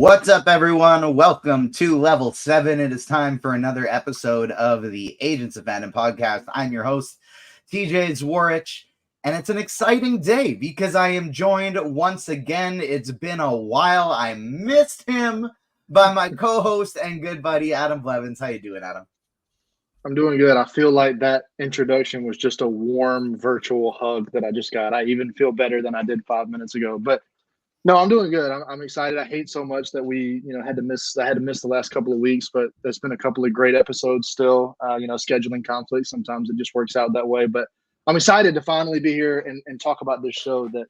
What's up, everyone? Welcome to Level 7. It is time for another episode of the Agents of Fandom podcast. I'm your host, TJ Zwarich, and it's an exciting day because I am joined once again. It's been a while. I missed him by my co-host and good buddy, Adam Blevins. How you doing, Adam? I'm doing good. I feel like that introduction was just a warm virtual hug that I just got. I even feel better than I did 5 minutes ago. But no, I'm doing good. I'm excited. I hate so much that we, had to miss. I had to miss the last couple of weeks, but there's been a couple of great episodes still. Scheduling conflicts. Sometimes it just works out that way. But I'm excited to finally be here and talk about this show that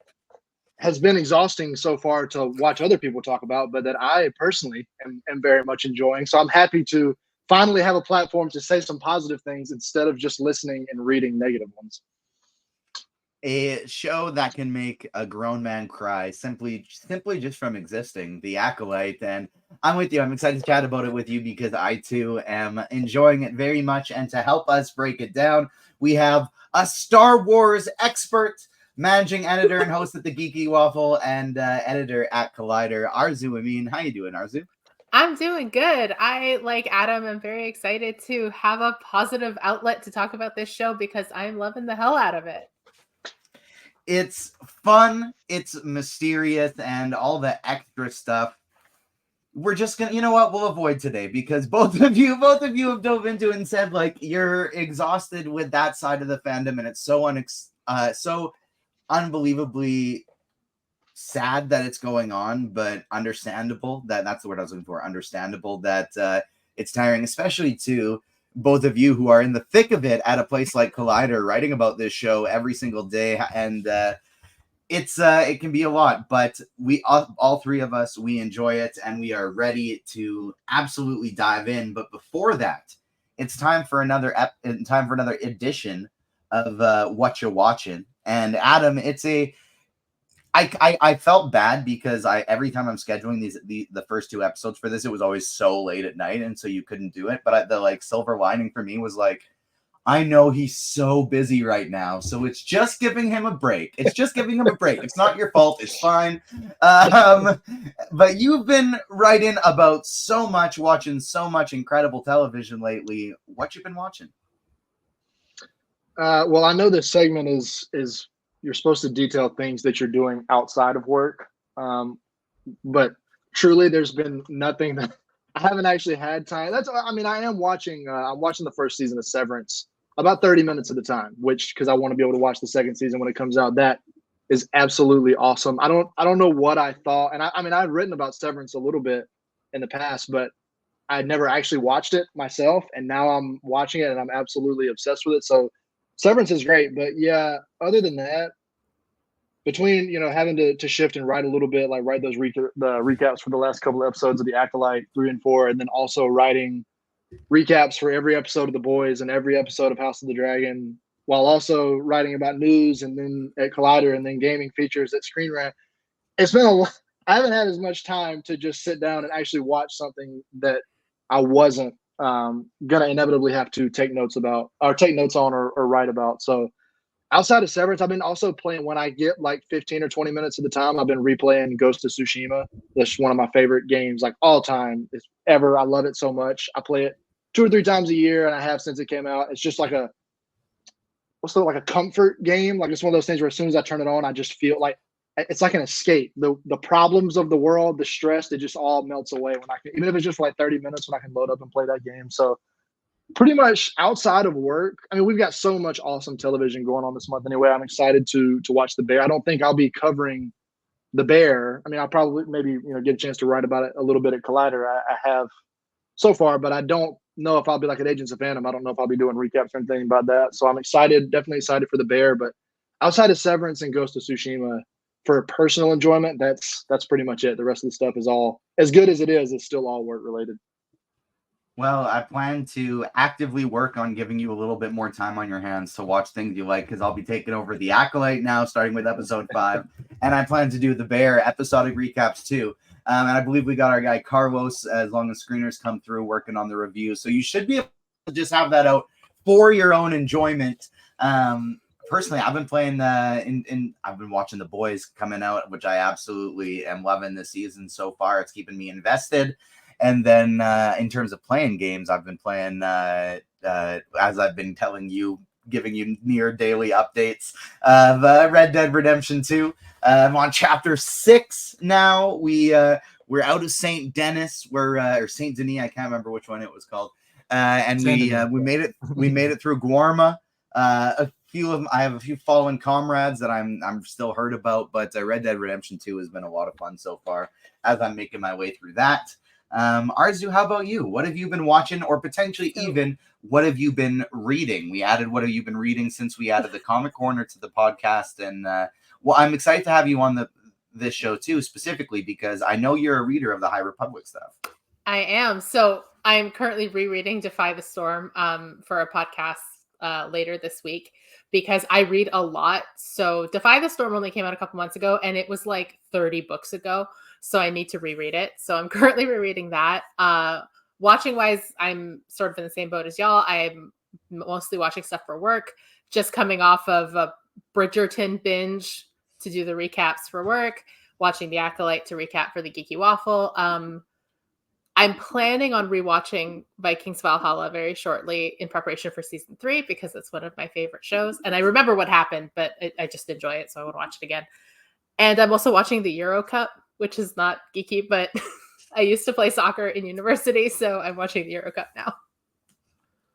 has been exhausting so far to watch other people talk about, but that I personally am very much enjoying. So I'm happy to finally have a platform to say some positive things instead of just listening and reading negative ones. A show that can make a grown man cry simply just from existing, the Acolyte. And I'm with you. I'm excited to chat about it with you because I too am enjoying it very much. And to help us break it down, we have a Star Wars expert, managing editor and host at the Geeky Waffle, and editor at Collider, Arezou Amin. How you doing, Arezou? I'm doing good. I, like Adam, am very excited to have a positive outlet to talk about this show because I'm loving the hell out of it. It's fun, it's mysterious, and all the extra stuff. We're just gonna, we'll avoid today because both of you have dove into it and said like you're exhausted with that side of the fandom, and it's so unbelievably sad that it's going on, but understandable. That's the word I was looking for. Understandable that it's tiring, especially to both of you who are in the thick of it at a place like Collider, writing about this show every single day, and it can be a lot. But we all three of us, we enjoy it, and we are ready to absolutely dive in. But before that, it's time for another edition of What You're Watching. And Adam, I felt bad because every time I'm scheduling the first two episodes for this, it was always so late at night, and so you couldn't do it. But the silver lining for me was like, I know he's so busy right now, so it's just giving him a break. It's just giving him a break. It's not your fault. It's fine. But you've been writing about so much, watching so much incredible television lately. What you been watching? Well, I know this segment is you're supposed to detail things that you're doing outside of work. But truly there's been nothing that I haven't actually had time. I'm watching the first season of Severance about 30 minutes at a time, because I want to be able to watch the second season when it comes out. That is absolutely awesome. I don't know what I thought. And I'd written about Severance a little bit in the past, but I'd never actually watched it myself. And now I'm watching it and I'm absolutely obsessed with it. So Severance is great, but yeah, other than that, between having to shift and write a little bit, like write those recaps for the last couple of episodes of the Acolyte 3 and 4, and then also writing recaps for every episode of The Boys and every episode of House of the Dragon, while also writing about news and then at Collider and then gaming features at Screen Rant. It's been a lot. I haven't had as much time to just sit down and actually watch something that I wasn't gonna inevitably have to take notes about or take notes on or write about. So outside of Severance, I've been also playing, when I get like 15 or 20 minutes at the time, I've been replaying Ghost of Tsushima. That's one of my favorite games, like all time ever. I love it so much. I play it 2 or 3 times a year, and I have since it came out. It's just like a comfort game. Like, it's one of those things where as soon as I turn it on, I just feel like it's like an escape. The problems of the world, the stress, it just all melts away when I can, even if it's just for like 30 minutes when I can load up and play that game. So pretty much outside of work, we've got so much awesome television going on this month anyway. I'm excited to watch The Bear. I don't think I'll be covering The Bear. I'll probably maybe get a chance to write about it a little bit at Collider. I have so far, but I don't know if I'll be like at Agents of Fandom. I don't know if I'll be doing recaps or anything about that. So I'm excited, definitely excited for The Bear. But outside of Severance and Ghost of Tsushima, for personal enjoyment, that's pretty much it. The rest of the stuff is all, as good as it is, it's still all work related. Well, I plan to actively work on giving you a little bit more time on your hands to watch things you like, because I'll be taking over the Acolyte now, starting with episode 5, and I plan to do the Bear episodic recaps too. And I believe we got our guy Carlos, as long as screeners come through, working on the review. So you should be able to just have that out for your own enjoyment personally, I've been playing I've been watching The Boys coming out, which I absolutely am loving this season so far. It's keeping me invested. And then in terms of playing games, I've been playing as I've been telling you, giving you near daily updates of Red Dead Redemption 2. I'm on chapter 6 now. We're out of Saint Denis, or Saint Denis. I can't remember which one it was called. And we made it. We made it through Guarma. I have a few fallen comrades that I'm still hurt about, but Red Dead Redemption 2 has been a lot of fun so far as I'm making my way through that. Arezou, how about you? What have you been watching, or potentially even what have you been reading? We added what have you been reading since we added the Comic Corner to the podcast, and well, I'm excited to have you on this show too, specifically because I know you're a reader of the High Republic stuff. I am. So I'm currently rereading Defy the Storm for a podcast later this week because I read a lot. So Defy the Storm only came out a couple months ago, and it was like 30 books ago. So I need to reread it. So I'm currently rereading that. Watching wise, I'm sort of in the same boat as y'all. I'm mostly watching stuff for work, just coming off of a Bridgerton binge to do the recaps for work, watching The Acolyte to recap for the Geeky Waffle. I'm planning on rewatching Vikings Valhalla very shortly in preparation for season 3 because it's one of my favorite shows. And I remember what happened, but I just enjoy it, so I want to watch it again. And I'm also watching the Euro Cup, which is not geeky, but I used to play soccer in university, so I'm watching the Euro Cup now.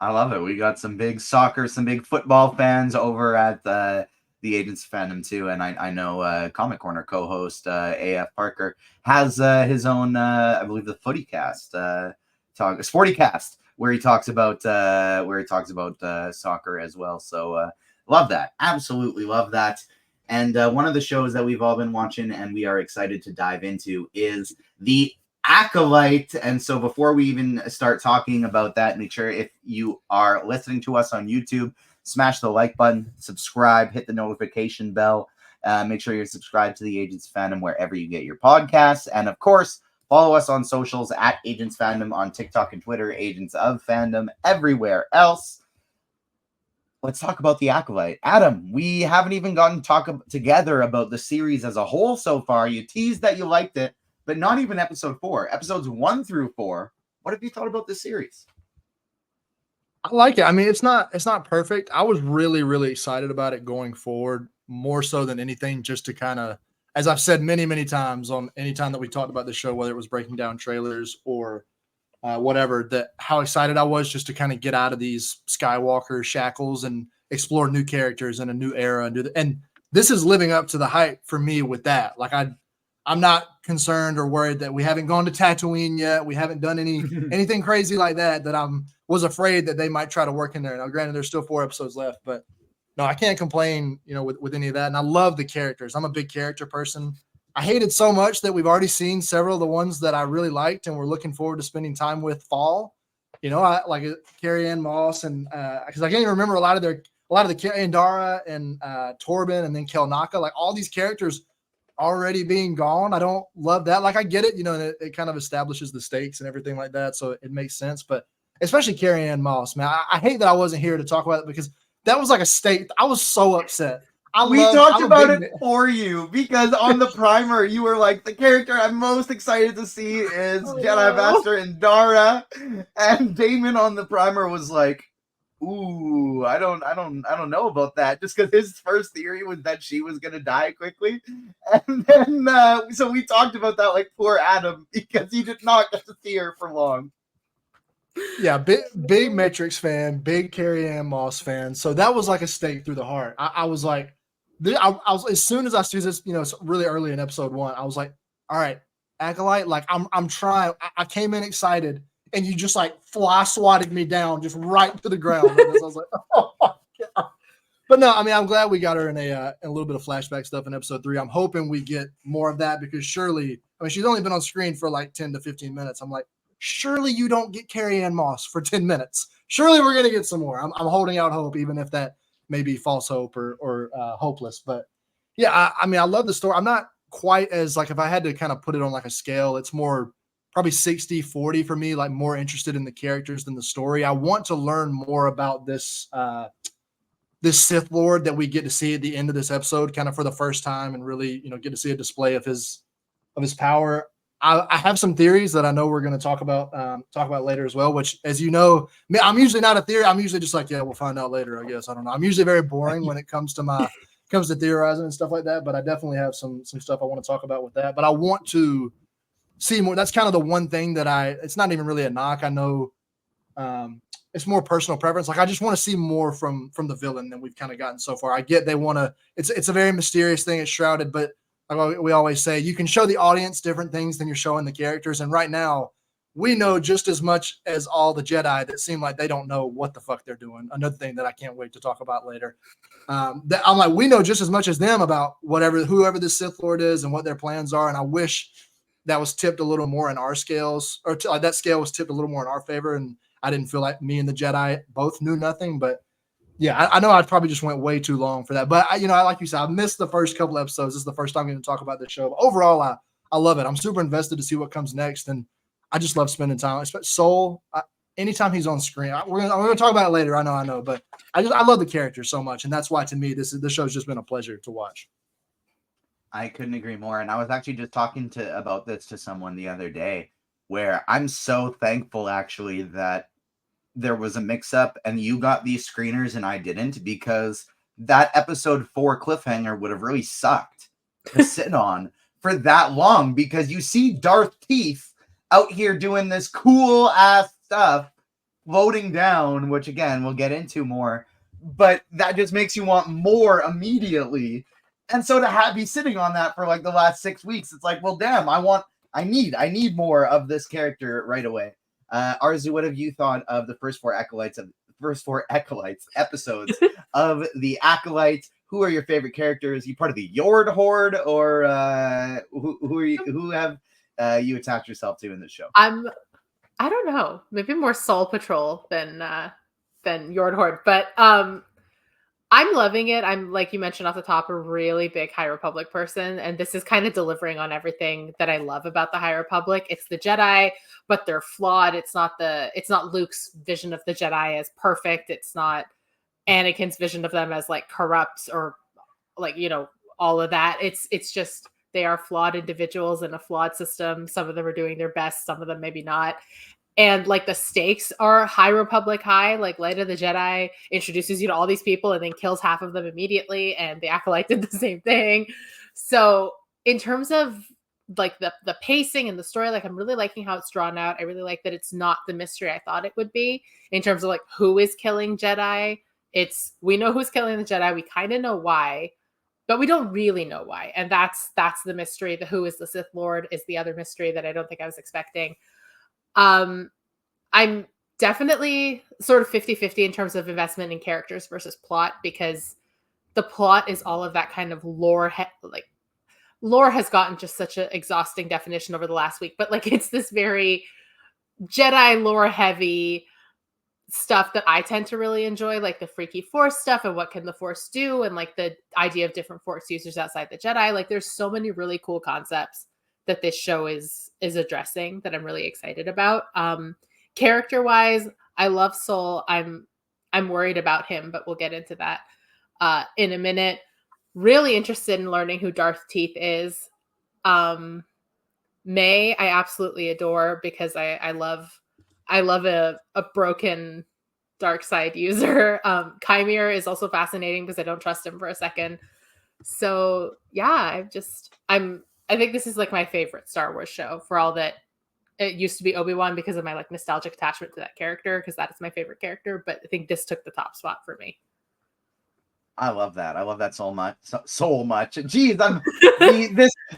I love it. We got some big soccer, some big football fans over at the Agents of Fandom too, and I know Comic Corner co-host AF Parker has his own, I believe, the Footycast Sportycast, where he talks about soccer as well. So love that, absolutely love that. And one of the shows that we've all been watching and we are excited to dive into is the Acolyte. And so before we even start talking about that, make sure if you are listening to us on YouTube, smash the like button, subscribe, hit the notification bell. Make sure you're subscribed to the Agents Fandom wherever you get your podcasts. And of course, follow us on socials at Agents Fandom on TikTok and Twitter, Agents of Fandom everywhere else. Let's talk about the Acolyte. Adam, we haven't even gotten to talk together about the series as a whole so far. You teased that you liked it, but not even episode 4. Episodes 1 through 4. What have you thought about this series? I like it. I mean, it's not perfect. I was really, really excited about it going forward, more so than anything, just to kind of, as I've said many, many times on any time that we talked about the show, whether it was breaking down trailers or whatever, that how excited I was just to kind of get out of these Skywalker shackles and explore new characters in a new era and this is living up to the hype for me with that. Like I'm not concerned or worried that we haven't gone to Tatooine yet. We haven't done anything crazy like that was afraid that they might try to work in there. Now, granted, there's still 4 episodes left, but no, I can't complain, with any of that. And I love the characters. I'm a big character person. I hated so much that we've already seen several of the ones that I really liked and we're looking forward to spending time with fall. I like Carrie-Anne Moss and because I can't even remember a lot of the Andara and Torben and then Kelnaka, like all these characters already being gone. I don't love that. Like I get it, and it kind of establishes the stakes and everything like that. So it makes sense. But especially Carrie-Anne Moss, man, I hate that I wasn't here to talk about it because that was like a stake. I was so upset. We talked about it for you because on the primer, you were like, the character I'm most excited to see is Jedi Master Andara, and Damon on the primer was like, ooh, I don't know about that. Just because his first theory was that she was gonna die quickly, and then so we talked about that like poor Adam because he did not get to see her for long. Yeah, big Matrix fan, big Carrie-Anne Moss fan. So that was like a stake through the heart. I was like, I was as soon as I see this, it's really early in episode 1. I was like, all right, Acolyte, like I'm trying. I came in excited. And you just like fly swatted me down just right to the ground. I was like, oh my God. But no, I mean, I'm glad we got her in a little bit of flashback stuff in episode 3. I'm hoping we get more of that because surely, I mean, she's only been on screen for like 10 to 15 minutes. I'm like, surely you don't get Carrie-Anne Moss for 10 minutes. Surely we're going to get some more. I'm holding out hope, even if that may be false hope or hopeless. But yeah, I mean, I love the story. I'm not quite as like, if I had to kind of put it on like a scale, it's more probably 60-40 for me, like more interested in the characters than the story. I want to learn more about this this Sith Lord that we get to see at the end of this episode, kind of for the first time, and really, get to see a display of his power. I have some theories that I know we're going to talk about later as well. Which, as you know, I'm usually not a theory. I'm usually just like, yeah, we'll find out later. I guess I don't know. I'm usually very boring when it comes to theorizing and stuff like that. But I definitely have some stuff I want to talk about with that. But I want to see more. That's kind of the one thing that it's not even really a knock. I know it's more personal preference. Like I just want to see more from the villain than we've kind of gotten so far. I get they want to. It's a very mysterious thing. It's shrouded, but like we always say, you can show the audience different things than you're showing the characters. And right now, we know just as much as all the Jedi that seem like they don't know what the fuck they're doing. Another thing that I can't wait to talk about later. That I'm like, we know just as much as them about whoever the Sith Lord is and what their plans are. And I wish that was tipped a little more in our scales, or that scale was tipped a little more in our favor. And I didn't feel like me and the Jedi both knew nothing, but yeah, I know I probably just went way too long for that. But I like you said, I missed the first couple episodes. This is the first time I'm going to talk about this show. But overall, I love it. I'm super invested to see what comes next, and I just love spending time. Soul, anytime he's on screen, we're gonna talk about it later. I know, but I love the character so much, and that's why to me this show's just been a pleasure to watch. I couldn't agree more. And I was actually just talking about this to someone the other day, where I'm so thankful actually that there was a mix-up and you got these screeners and I didn't, because that episode 4 cliffhanger would have really sucked to sit on for that long, because you see Darth Teeth out here doing this cool ass stuff floating down, which again we'll get into more, but that just makes you want more immediately. And so to be sitting on that for like the last 6 weeks, it's like, well, damn, I need more of this character right away. Arezou, what have you thought of the first 4 Acolytes episodes of the Acolyte? Who are your favorite characters? Are you part of the Yord Horde, or who have you attached yourself to in this show? I don't know, maybe more Soul Patrol than Yord Horde, but I'm loving it. I'm, like you mentioned off the top, a really big High Republic person, and this is kind of delivering on everything that I love about the High Republic. It's the Jedi, but they're flawed. It's not Luke's vision of the Jedi as perfect. It's not Anakin's vision of them as like corrupt or like, all of that. It's just they are flawed individuals in a flawed system. Some of them are doing their best, some of them maybe not. And like the stakes are High Republic high. Like Light of the Jedi introduces you to all these people and then kills half of them immediately. And the Acolyte did the same thing. So in terms of like the pacing and the story, like I'm really liking how it's drawn out. I really like that it's not the mystery I thought it would be in terms of like who is killing Jedi. We know who's killing the Jedi. We kind of know why, but we don't really know why. And that's the mystery. The who is the Sith Lord is the other mystery that I don't think I was expecting. I'm definitely sort of 50-50 in terms of investment in characters versus plot, because the plot is all of that kind of lore. Lore has gotten just such an exhausting definition over the last week, but like it's this very Jedi lore heavy stuff that I tend to really enjoy, like the freaky Force stuff and what can the Force do, and like the idea of different Force users outside the Jedi. Like there's so many really cool concepts that this show is addressing that I'm really excited about. Character wise, I love Soul. I'm worried about him, but we'll get into that in a minute. Really interested in learning who Darth Teeth is. May, I absolutely adore, because I love a I'm dark side user. Chimere is also fascinating because I don't trust him for a second. So yeah, I think this is like my favorite Star Wars show, for all that it used to be Obi-Wan because of my like nostalgic attachment to that character, because that is my favorite character. But I think this took the top spot for me. I love that. I love that so much. Jeez,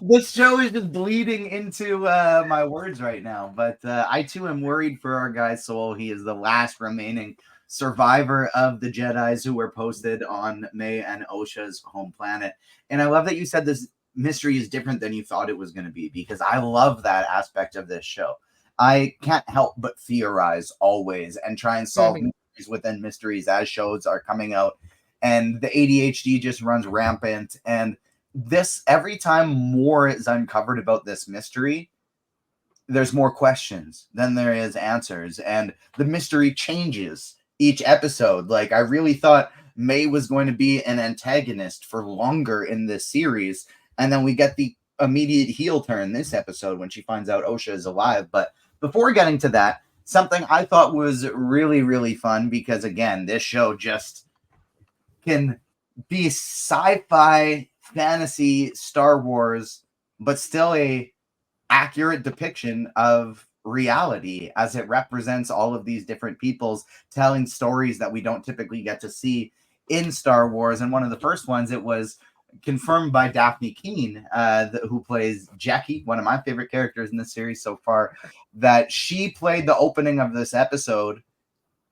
this show is just bleeding into my words right now. But I too am worried for our guy Soul. He is the last remaining survivor of the Jedis who were posted on May and Osha's home planet. And I love that you said this mystery is different than you thought it was going to be, because I love that aspect of this show. I can't help but theorize always and try and solve mysteries within mysteries as shows are coming out. And the ADHD just runs rampant. And this, every time more is uncovered about this mystery, there's more questions than there is answers. And the mystery changes each episode. Like I really thought May was going to be an antagonist for longer in this series. And then we get the immediate heel turn this episode when she finds out Osha is alive. But before getting to that, something I thought was really, really fun, because again, this show just can be sci-fi, fantasy, Star Wars, but still a accurate depiction of reality, as it represents all of these different peoples telling stories that we don't typically get to see in Star Wars. And one of the first ones, it was confirmed by Daphne Keane, who plays Jackie, one of my favorite characters in the series so far, that she played the opening of this episode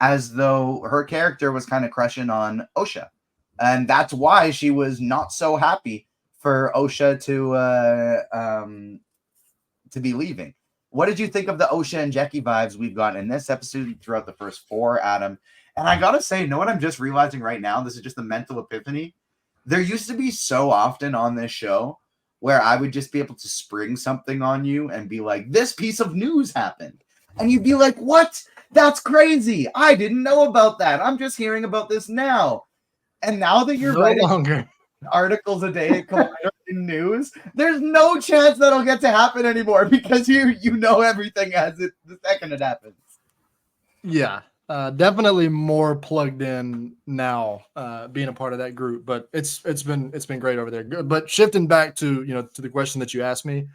as though her character was kind of crushing on Osha. And that's why she was not so happy for Osha to be leaving. What did you think of the Osha and Jackie vibes we've gotten in this episode throughout the first 4, Adam? And I gotta say, you know what I'm just realizing right now? This is just a mental epiphany. There used to be so often on this show where I would just be able to spring something on you and be like, this piece of news happened. And you'd be like, what? That's crazy. I didn't know about that. I'm just hearing about this now. And now that you're writing longer articles a day at Collider in news, there's no chance that'll get to happen anymore, because you know everything as it the second it happens. Yeah, definitely more plugged in now, being a part of that group. But it's been great over there. But shifting back to to the question that you asked me,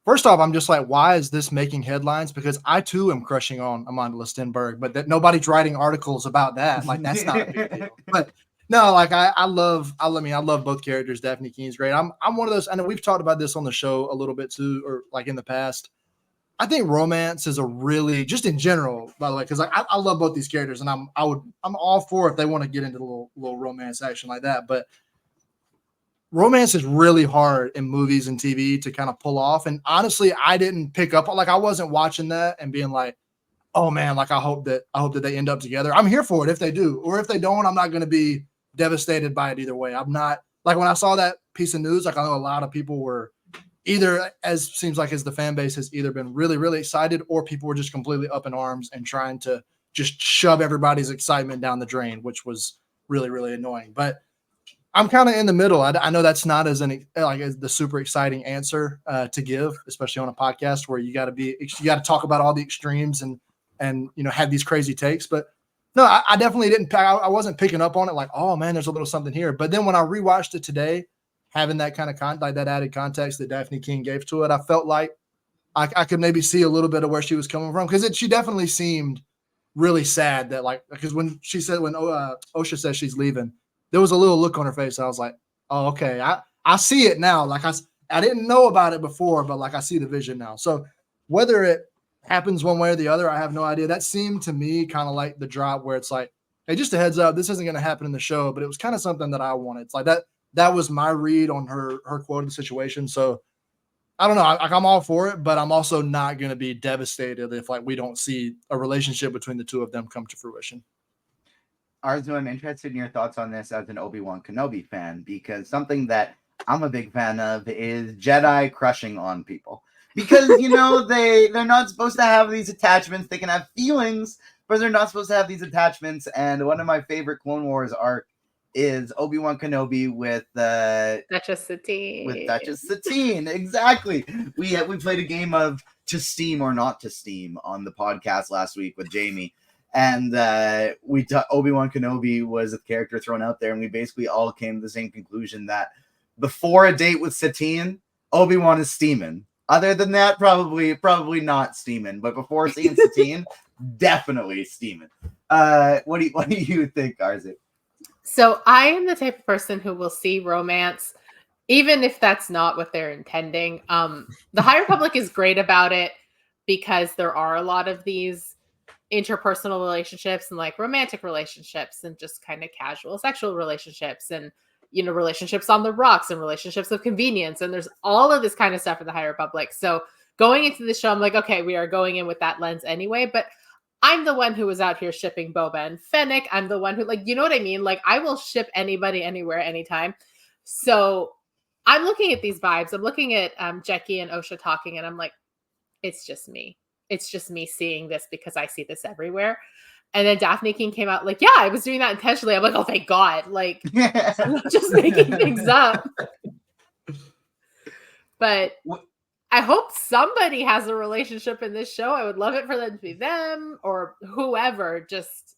first off, I'm just like, why is this making headlines? Because I too am crushing on Amandla Stenberg, but that nobody's writing articles about that. Like, that's not a big deal. But no, like I love both characters. Daphne Keene's great. I'm one of those. I know we've talked about this on the show a little bit too, or like in the past. I think romance is a really, just in general, by the way, because like I love both these characters, and I'm all for if they want to get into a little romance action like that. But romance is really hard in movies and TV to kind of pull off. And honestly, I didn't pick up, like I wasn't watching that and being like, oh man, like I hope that they end up together. I'm here for it if they do, or if they don't, I'm not going to be devastated by it either way. I'm not, like, when I saw that piece of news, like I know a lot of people were either, as seems like as the fan base has either been really, really excited, or people were just completely up in arms and trying to just shove everybody's excitement down the drain, which was really, really annoying. But I'm kind of in the middle. I know that's not as the super exciting answer to give, especially on a podcast where you got to talk about all the extremes and have these crazy takes. But no, I definitely didn't. I wasn't picking up on it like, oh man, there's a little something here. But then when I rewatched it today, having that kind of like that added context that Daphne King gave to it, I felt like I could maybe see a little bit of where she was coming from, because she definitely seemed really sad that, like, because when Osha says she's leaving, there was a little look on her face. I was like, oh, okay, I see it now. Like I didn't know about it before, but like I see the vision now. So whether it happens one way or the other, I have no idea. That seemed to me kind of like the drop where it's like, hey, just a heads up, this isn't going to happen in the show, but it was kind of something that I wanted. It's like that was my read on her quote of the situation. So I don't know. I'm all for it, but I'm also not going to be devastated if like we don't see a relationship between the two of them come to fruition. Arezou, I'm interested in your thoughts on this as an Obi-Wan Kenobi fan, because something that I'm a big fan of is Jedi crushing on people. Because, they're not supposed to have these attachments. They can have feelings, but they're not supposed to have these attachments. And one of my favorite Clone Wars arc is Obi-Wan Kenobi with Duchess Satine. With Duchess Satine, exactly. We played a game of to steam or not to steam on the podcast last week with Jamie. And Obi-Wan Kenobi was a character thrown out there, and we basically all came to the same conclusion that before a date with Satine, Obi-Wan is steaming. Other than that, probably not steaming. But before seeing Satine, definitely steaming. What do you think, Arezou? So I am the type of person who will see romance, even if that's not what they're intending. The High Republic is great about it because there are a lot of these interpersonal relationships and like romantic relationships and just kind of casual sexual relationships and relationships on the rocks and relationships of convenience, and there's all of this kind of stuff in the High Republic. So going into the show, I'm like, okay, we are going in with that lens anyway, but I'm the one who was out here shipping Boba and Fennec. I'm the one who, like, you know what I mean? Like, I will ship anybody, anywhere, anytime. So I'm looking at these vibes. I'm looking at Jackie and Osha talking, and I'm like, it's just me. It's just me seeing this because I see this everywhere. And then Daphne King came out like, yeah, I was doing that intentionally. I'm like, oh, thank God. Like, I'm not just making things up. But I hope somebody has a relationship in this show. I would love it for them to be them or whoever. Just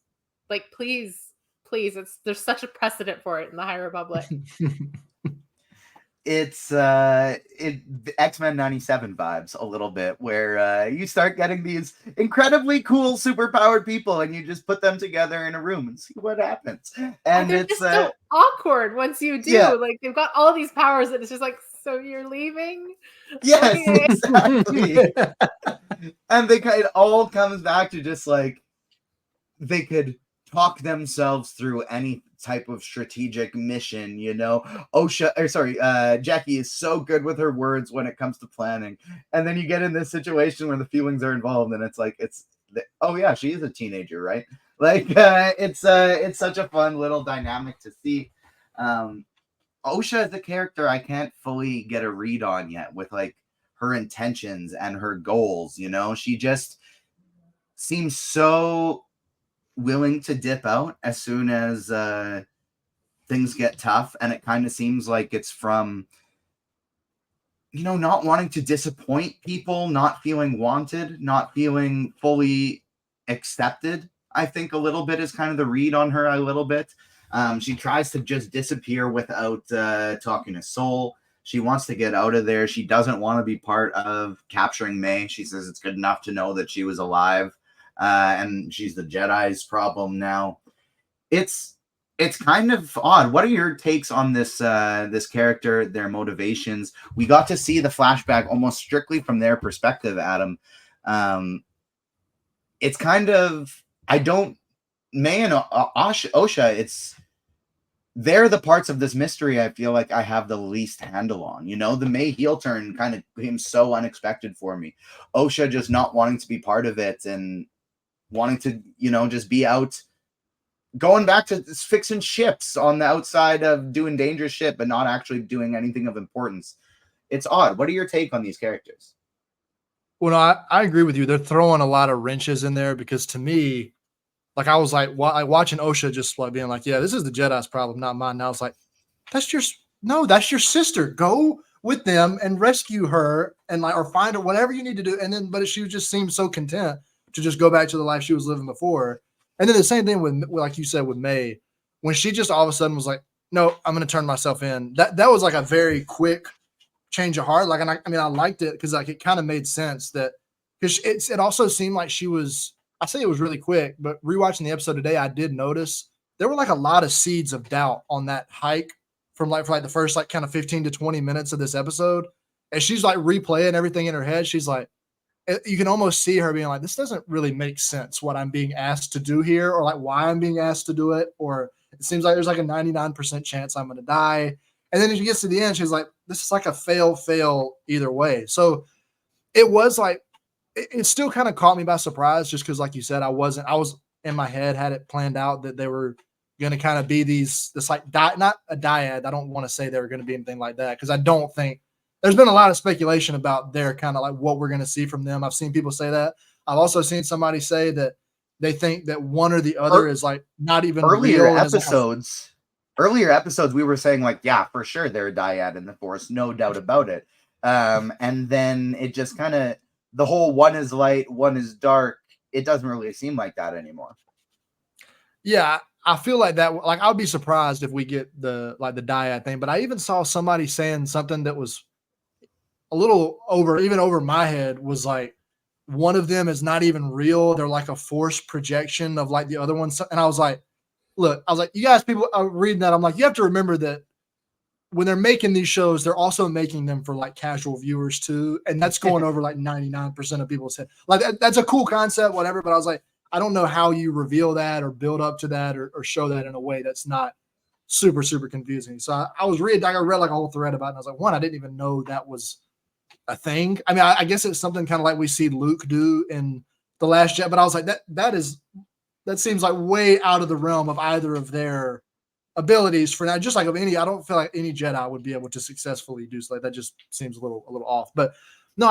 like, please, there's such a precedent for it in the High Republic. It's X-Men 97 vibes a little bit, where you start getting these incredibly cool superpowered people and you just put them together in a room and see what happens. And they're it's just so awkward once you do. Yeah. Like, they've got all these powers and it's just like, so you're leaving? Yes, Okay. exactly. And it all comes back to just like they could talk themselves through any type of strategic mission, you know. Jackie is so good with her words when it comes to planning, and then you get in this situation where the feelings are involved, and it's like oh yeah, she is a teenager, right? Like it's such a fun little dynamic to see. Osha is a character I can't fully get a read on yet with like her intentions and her goals, you know. She just seems so willing to dip out as soon as things get tough, and it kind of seems like it's from, you know, not wanting to disappoint people, not feeling wanted, not feeling fully accepted. I think a little bit is kind of the read on her a little bit. She tries to just disappear without talking to Soul. She wants to get out of there. She doesn't want to be part of capturing May. She says it's good enough to know that she was alive. And she's the Jedi's problem now. It's kind of odd. What are your takes on this this character, their motivations? We got to see the flashback almost strictly from their perspective, Adam. It's kind of May and Osha, they're the parts of this mystery I feel like I have the least handle on. You know, the May heel turn kind of came so unexpected for me. Osha just not wanting to be part of it and wanting to, you know, just be out, going back to fixing ships on the outside of doing dangerous shit, but not actually doing anything of importance. It's odd. What are your take on these characters? Well, no, I agree with you. They're throwing a lot of wrenches in there because to me, like I was like watching Osha just like being like, yeah, this is the Jedi's problem, not mine. And I was like, that's your sister. Go with them and rescue her and like, or find her, whatever you need to do. And then, but she just seemed so content to just go back to the life she was living before. And then the same thing with, like you said, with May, when she just all of a sudden was like, no, I'm going to turn myself in. That was like a very quick change of heart. Like, and I mean, I liked it because like it kind of made sense that because it also seemed like she was, I say it was really quick, but rewatching the episode today, I did notice there were like a lot of seeds of doubt on that hike for like the first like kind of 15 to 20 minutes of this episode. And she's like replaying everything in her head. She's like, you can almost see her being like, this doesn't really make sense what I'm being asked to do here, or like why I'm being asked to do it. Or it seems like there's like a 99% chance I'm going to die. And then when she gets to the end, she's like, this is like a fail either way. So it was like, it still kind of caught me by surprise just because, like you said, I was in my head, had it planned out that they were going to kind of be this like, not a dyad. I don't want to say they were going to be anything like that because I don't think there's been a lot of speculation about their kind of like what we're going to see from them. I've seen people say that. I've also seen somebody say that they think that one or the other is like not even earlier real episodes. Earlier episodes, we were saying like, yeah, for sure they're a dyad in the Force, no doubt about it. And then it just kind of, the whole one is light, one is dark. It doesn't really seem like that anymore. Yeah, I feel like that. Like, I'll be surprised if we get the dyad thing. But I even saw somebody saying something that was a little over my head. Was like one of them is not even real. They're like a force projection of like the other one. And I was like, look, you guys, people are reading that. I'm like, you have to remember that when they're making these shows, they're also making them for like casual viewers too. And that's going over like 99% of people's head. Like that's a cool concept, whatever. But I was like, I don't know how you reveal that or build up to that or show that in a way that's not super, super confusing. So I read like a whole thread about it. And I was like, one, I didn't even know that was a thing. I mean, I guess it's something kind of like we see Luke do in The Last Jedi, but I was like, that seems like way out of the realm of either of their abilities for now. Just like I don't feel like any Jedi would be able to successfully do so. Like that just seems a little off. But no,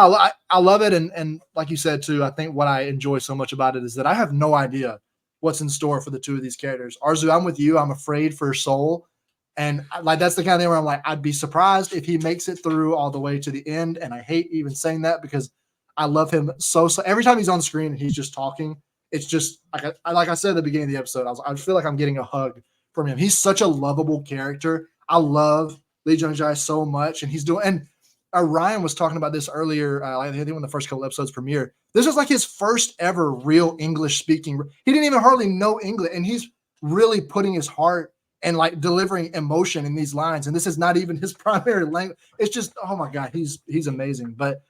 I love it, and like you said too, I think what I enjoy so much about it is that I have no idea what's in store for the two of these characters. Arezou, I'm with you. I'm afraid for Soul. And like that's the kind of thing where I'm like, I'd be surprised if he makes it through all the way to the end. And I hate even saying that because I love him so. Every time he's on screen and he's just talking, it's just like I said at the beginning of the episode, I feel like I'm getting a hug from him. He's such a lovable character. I love Lee Jung-jae so much, and he's doing. And Ryan was talking about this earlier. I think when the first couple episodes premiere, this was like his first ever real English speaking. He didn't even hardly know English, and he's really putting his heart and like delivering emotion in these lines. And this is not even his primary language. It's just, oh my God, he's amazing. But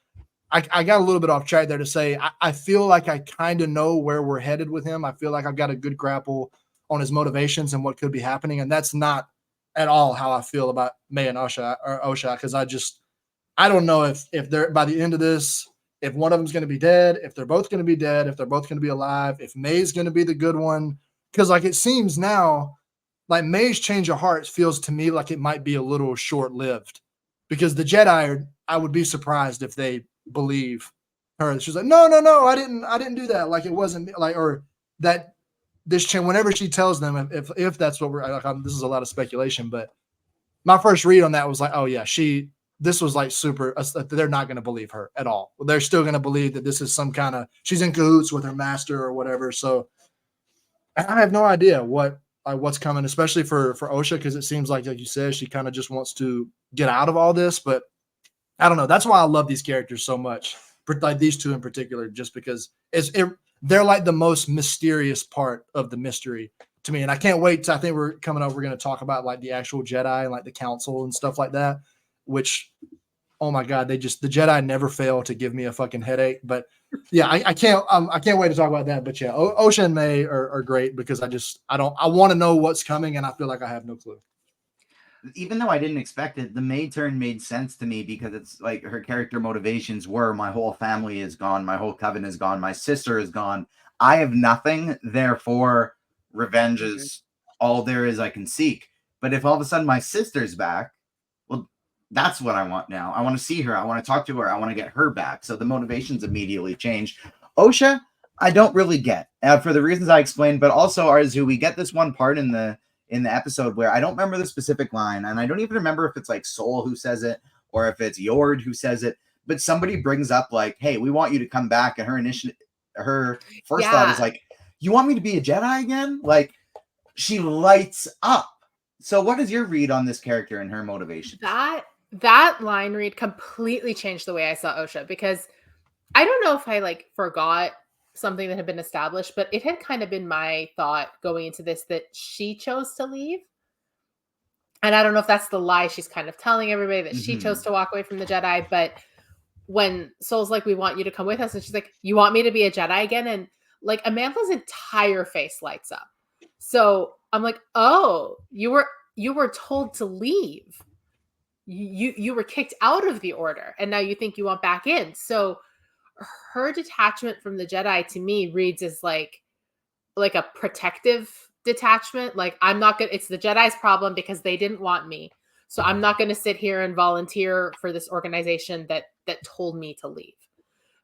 I got a little bit off track there to say I feel like I kind of know where we're headed with him. I feel like I've got a good grapple on his motivations and what could be happening. And that's not at all how I feel about Mei and Osha, because I don't know if they're by the end of this, if one of them's going to be dead, if they're both going to be dead, if they're both going to be alive, if May's going to be the good one. Because like it seems now, like May's change of heart feels to me like it might be a little short-lived. Because the Jedi, I would be surprised if they believe her. She's like, no, I didn't do that. Like it wasn't like, or that this change, whenever she tells them, if that's what we're like, this is a lot of speculation, but my first read on that was like, oh yeah, this was like super, they're not going to believe her at all. They're still going to believe that this is some kind of, she's in cahoots with her master or whatever. So I have no idea what's coming, especially for Osha, because it seems like you said, she kind of just wants to get out of all this, but I don't know. That's why I love these characters so much, like these two in particular, just because they're like the most mysterious part of the mystery to me. And I can't wait I think we're coming up, we're going to talk about like the actual Jedi and like the council and stuff like that, which, oh my God, the Jedi never fail to give me a fucking headache. But yeah, I can't wait to talk about that. But yeah, Osha and May are great because I want to know what's coming, and I feel like I have no clue. Even though I didn't expect it, the May turn made sense to me because it's like her character motivations were my whole family is gone, my whole coven is gone, my sister is gone. I have nothing, therefore revenge is all there is I can seek. But if all of a sudden my sister's back, well, that's what I want now. I want to see her. I want to talk to her. I want to get her back. So the motivations immediately change. Osha, I don't really get for the reasons I explained, but also Arezou, we get this one part in the episode where I don't remember the specific line, and I don't even remember if it's like Soul who says it or if it's Yord who says it, but somebody brings up like, hey, we want you to come back, and her first thought is like, you want me to be a Jedi again? Like, she lights up. So what is your read on this character and her motivation? That line read completely changed the way I saw Osha, because I don't know if I like forgot something that had been established, but it had kind of been my thought going into this that she chose to leave. And I don't know if that's the lie she's kind of telling everybody, that she chose to walk away from the Jedi. But when Soul's like, we want you to come with us, and she's like, you want me to be a Jedi again? And like Amanda's entire face lights up. So I'm like, oh, you were told to leave. You were kicked out of the order, and now you think you want back in. So her detachment from the Jedi to me reads as like a protective detachment. Like, I'm not gonna, it's the Jedi's problem because they didn't want me. So I'm not going to sit here and volunteer for this organization that told me to leave.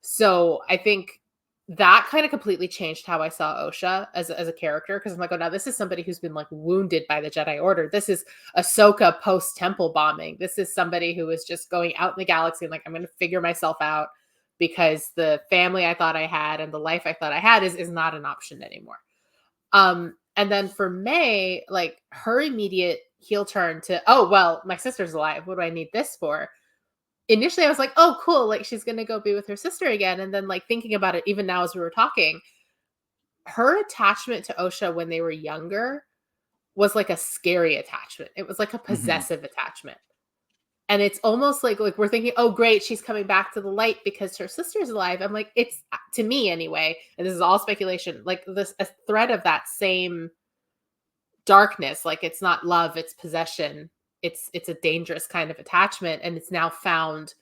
So I think that kind of completely changed how I saw Osha as a character. Cause I'm like, oh, now this is somebody who's been like wounded by the Jedi Order. This is Ahsoka post temple bombing. This is somebody who is just going out in the galaxy and like, I'm going to figure myself out, because the family I thought I had and the life I thought I had is not an option anymore. And then for May, like her immediate heel turn to, oh, well, my sister's alive. What do I need this for? Initially I was like, oh, cool. Like she's going to go be with her sister again. And then like thinking about it, even now as we were talking, her attachment to Osha when they were younger was like a scary attachment. It was like a possessive attachment. And it's almost like we're thinking, oh, great, she's coming back to the light because her sister's alive. I'm like, it's, to me anyway, and this is all speculation, like a thread of that same darkness. Like it's not love, it's possession. It's a dangerous kind of attachment. And it's now found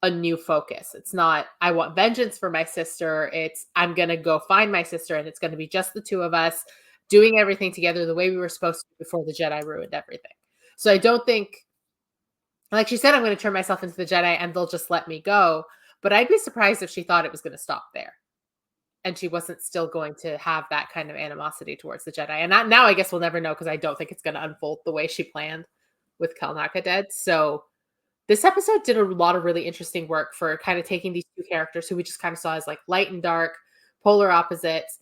a new focus. It's not, I want vengeance for my sister. It's, I'm going to go find my sister, and it's going to be just the two of us doing everything together the way we were supposed to before the Jedi ruined everything. So I don't think, like she said, I'm going to turn myself into the Jedi and they'll just let me go. But I'd be surprised if she thought it was going to stop there. and she wasn't still going to have that kind of animosity towards the Jedi. And that, now I guess we'll never know, because I don't think it's going to unfold the way she planned with Kelnaka dead. So this episode did a lot of really interesting work for kind of taking these two characters who we just kind of saw as like light and dark, polar opposites,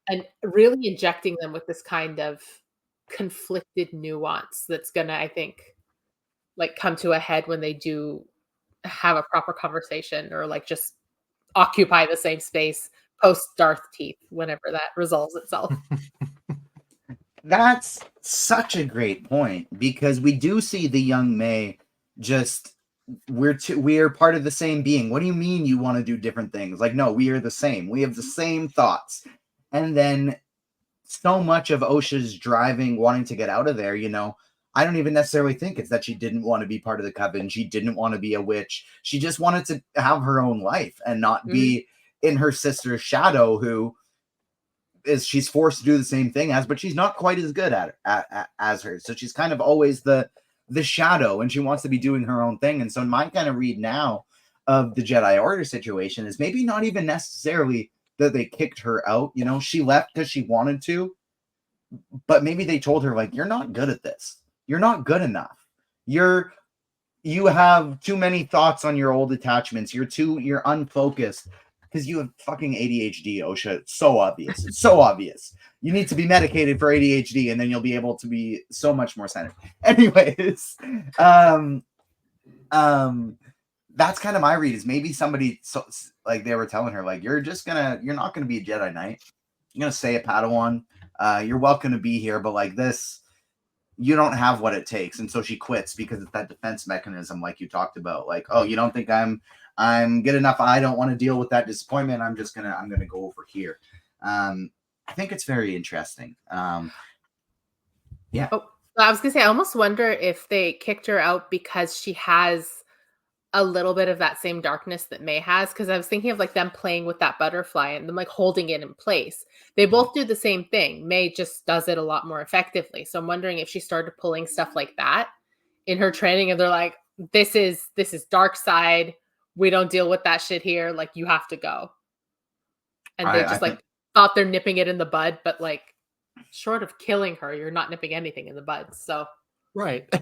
and really injecting them with this kind of conflicted nuance that's going to, I think, like come to a head when they do have a proper conversation, or like just occupy the same space post Darth Teeth, whenever that resolves itself. That's such a great point, because we do see the young May just, we're part of the same being. What do you mean you want to do different things? Like, no, we are the same. We have the same thoughts. And then so much of Osha's driving, wanting to get out of there, you know, I don't even necessarily think it's that she didn't want to be part of the coven. She didn't want to be a witch. She just wanted to have her own life and not be in her sister's shadow, who is, she's forced to do the same thing as, but she's not quite as good at it as her. So she's kind of always the shadow, and she wants to be doing her own thing. And so my kind of read now of the Jedi Order situation is maybe not even necessarily that they kicked her out. You know, she left because she wanted to, but maybe they told her, like, you're not good at this. You're not good enough. You have too many thoughts on your old attachments. You're unfocused because you have fucking ADHD, Osha. It's so obvious. It's so obvious. You need to be medicated for ADHD, and then you'll be able to be so much more centered. Anyways, that's kind of my read, is maybe somebody, so like they were telling her, like, you're not gonna be a Jedi Knight. You're gonna stay a Padawan. You're welcome to be here, but like this, you don't have what it takes. And so she quits because it's that defense mechanism, like you talked about. Like, oh, you don't think I'm good enough? I don't want to deal with that disappointment. I'm gonna go over here. I think it's very interesting. Yeah. Oh, I was gonna say, I almost wonder if they kicked her out because she has a little bit of that same darkness that May has, because I was thinking of like them playing with that butterfly and them like holding it in place. They both do the same thing. May just does it a lot more effectively. So I'm wondering if she started pulling stuff like that in her training, and they're like, this is dark side. We don't deal with that shit here. Like, you have to go. And they just thought they're nipping it in the bud, but like, short of killing her, you're not nipping anything in the bud. So right.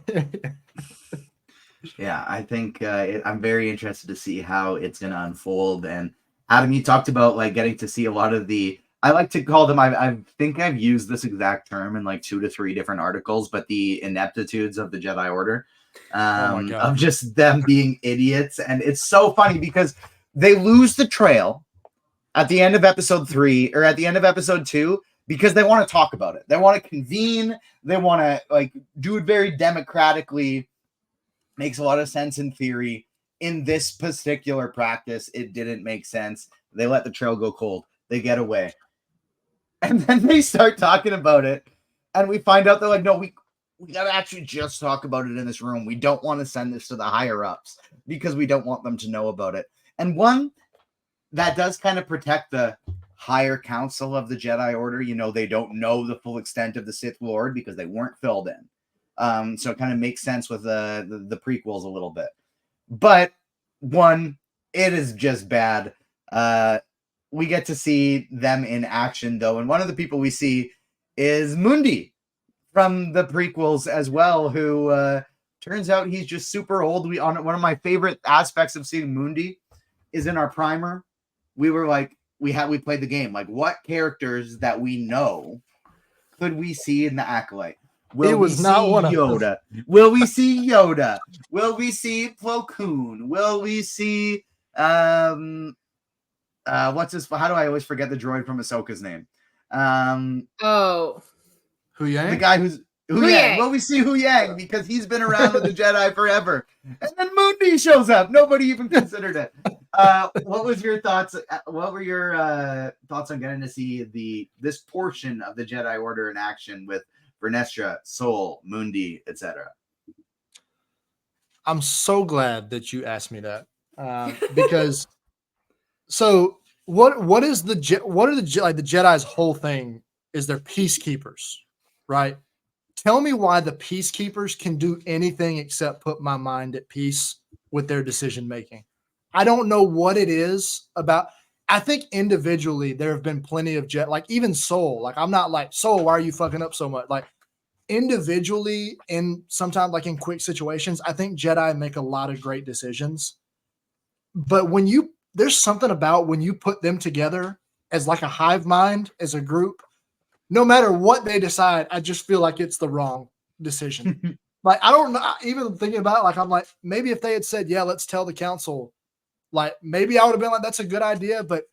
Yeah, I think I'm very interested to see how it's going to unfold. And Adam, you talked about like getting to see a lot of the, I like to call them, I think I've used this exact term in like 2 to 3 different articles, but the ineptitudes of the Jedi Order, of just them being idiots. And it's so funny because they lose the trail at the end of episode 3 or at the end of episode 2, because they want to talk about it. They want to convene. They want to like do it very democratically. Makes a lot of sense in theory. In this particular practice, it didn't make sense. They let the trail go cold. They get away. And then they start talking about it. And we find out they're like, no, we got to actually just talk about it in this room. We don't want to send this to the higher ups because we don't want them to know about it. And one, that does kind of protect the higher council of the Jedi Order. You know, they don't know the full extent of the Sith Lord because they weren't filled in. So it kind of makes sense with the prequels a little bit. But one, it is just bad. We get to see them in action, though. And one of the people we see is Mundi from the prequels as well, who turns out he's just super old. One of my favorite aspects of seeing Mundi is in our primer. We were like, we played the game. Like, what characters that we know could we see in the Acolyte? Will we see Yoda? Will we see Yoda? Will we see Plo Koon? Will we see what's his? How do I always forget the droid from Ahsoka's name? Huyang? The guy who's Huyang. Will we see Huyang? Because he's been around with the Jedi forever. And then Mundi shows up. Nobody even considered it. What was your thoughts? What were your thoughts on getting to see this portion of the Jedi Order in action with Vernestra, Sol, Mundi, etc.? I'm so glad that you asked me that, because so what are the Jedi's whole thing is they're peacekeepers, right? Tell me why the peacekeepers can do anything except put my mind at peace with their decision making. I don't know what it is about. I think individually there have been plenty of like even Soul. Like I'm not like Soul, why are you fucking up so much? Like individually and sometimes like in quick situations, I think Jedi make a lot of great decisions. But there's something about when you put them together as like a hive mind, as a group, no matter what they decide, I just feel like it's the wrong decision. Like, I don't know, even thinking about it, like, I'm like, maybe if they had said, yeah, let's tell the council, like, maybe I would have been like, that's a good idea. But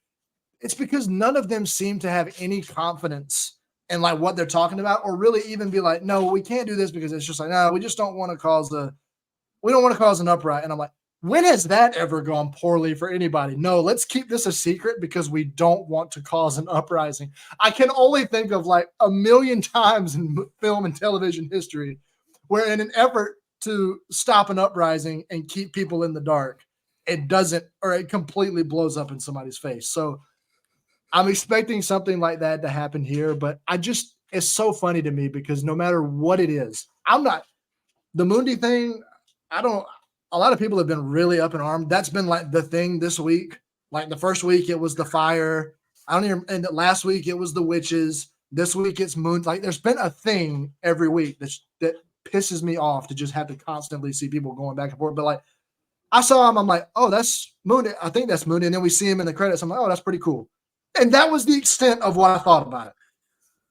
it's because none of them seem to have any confidence in like what they're talking about, or really even be like, no, we can't do this because it's just like, no, we just don't want to cause an upright. And I'm like, when has that ever gone poorly for anybody? No, let's keep this a secret because we don't want to cause an uprising. I can only think of like a million times in film and television history where in an effort to stop an uprising and keep people in the dark, it doesn't, or it completely blows up in somebody's face. So I'm expecting something like that to happen here, but it's so funny to me because no matter what it is, the Mundi thing, a lot of people have been really up in arms. That's been like the thing this week. Like the first week, it was the fire. And last week it was the witches. This week it's moon. Like there's been a thing every week that pisses me off to just have to constantly see people going back and forth. But like I saw him, I'm like, oh, that's Moon. I think that's Moon. And then we see him in the credits. I'm like, oh, that's pretty cool. And that was the extent of what I thought about it.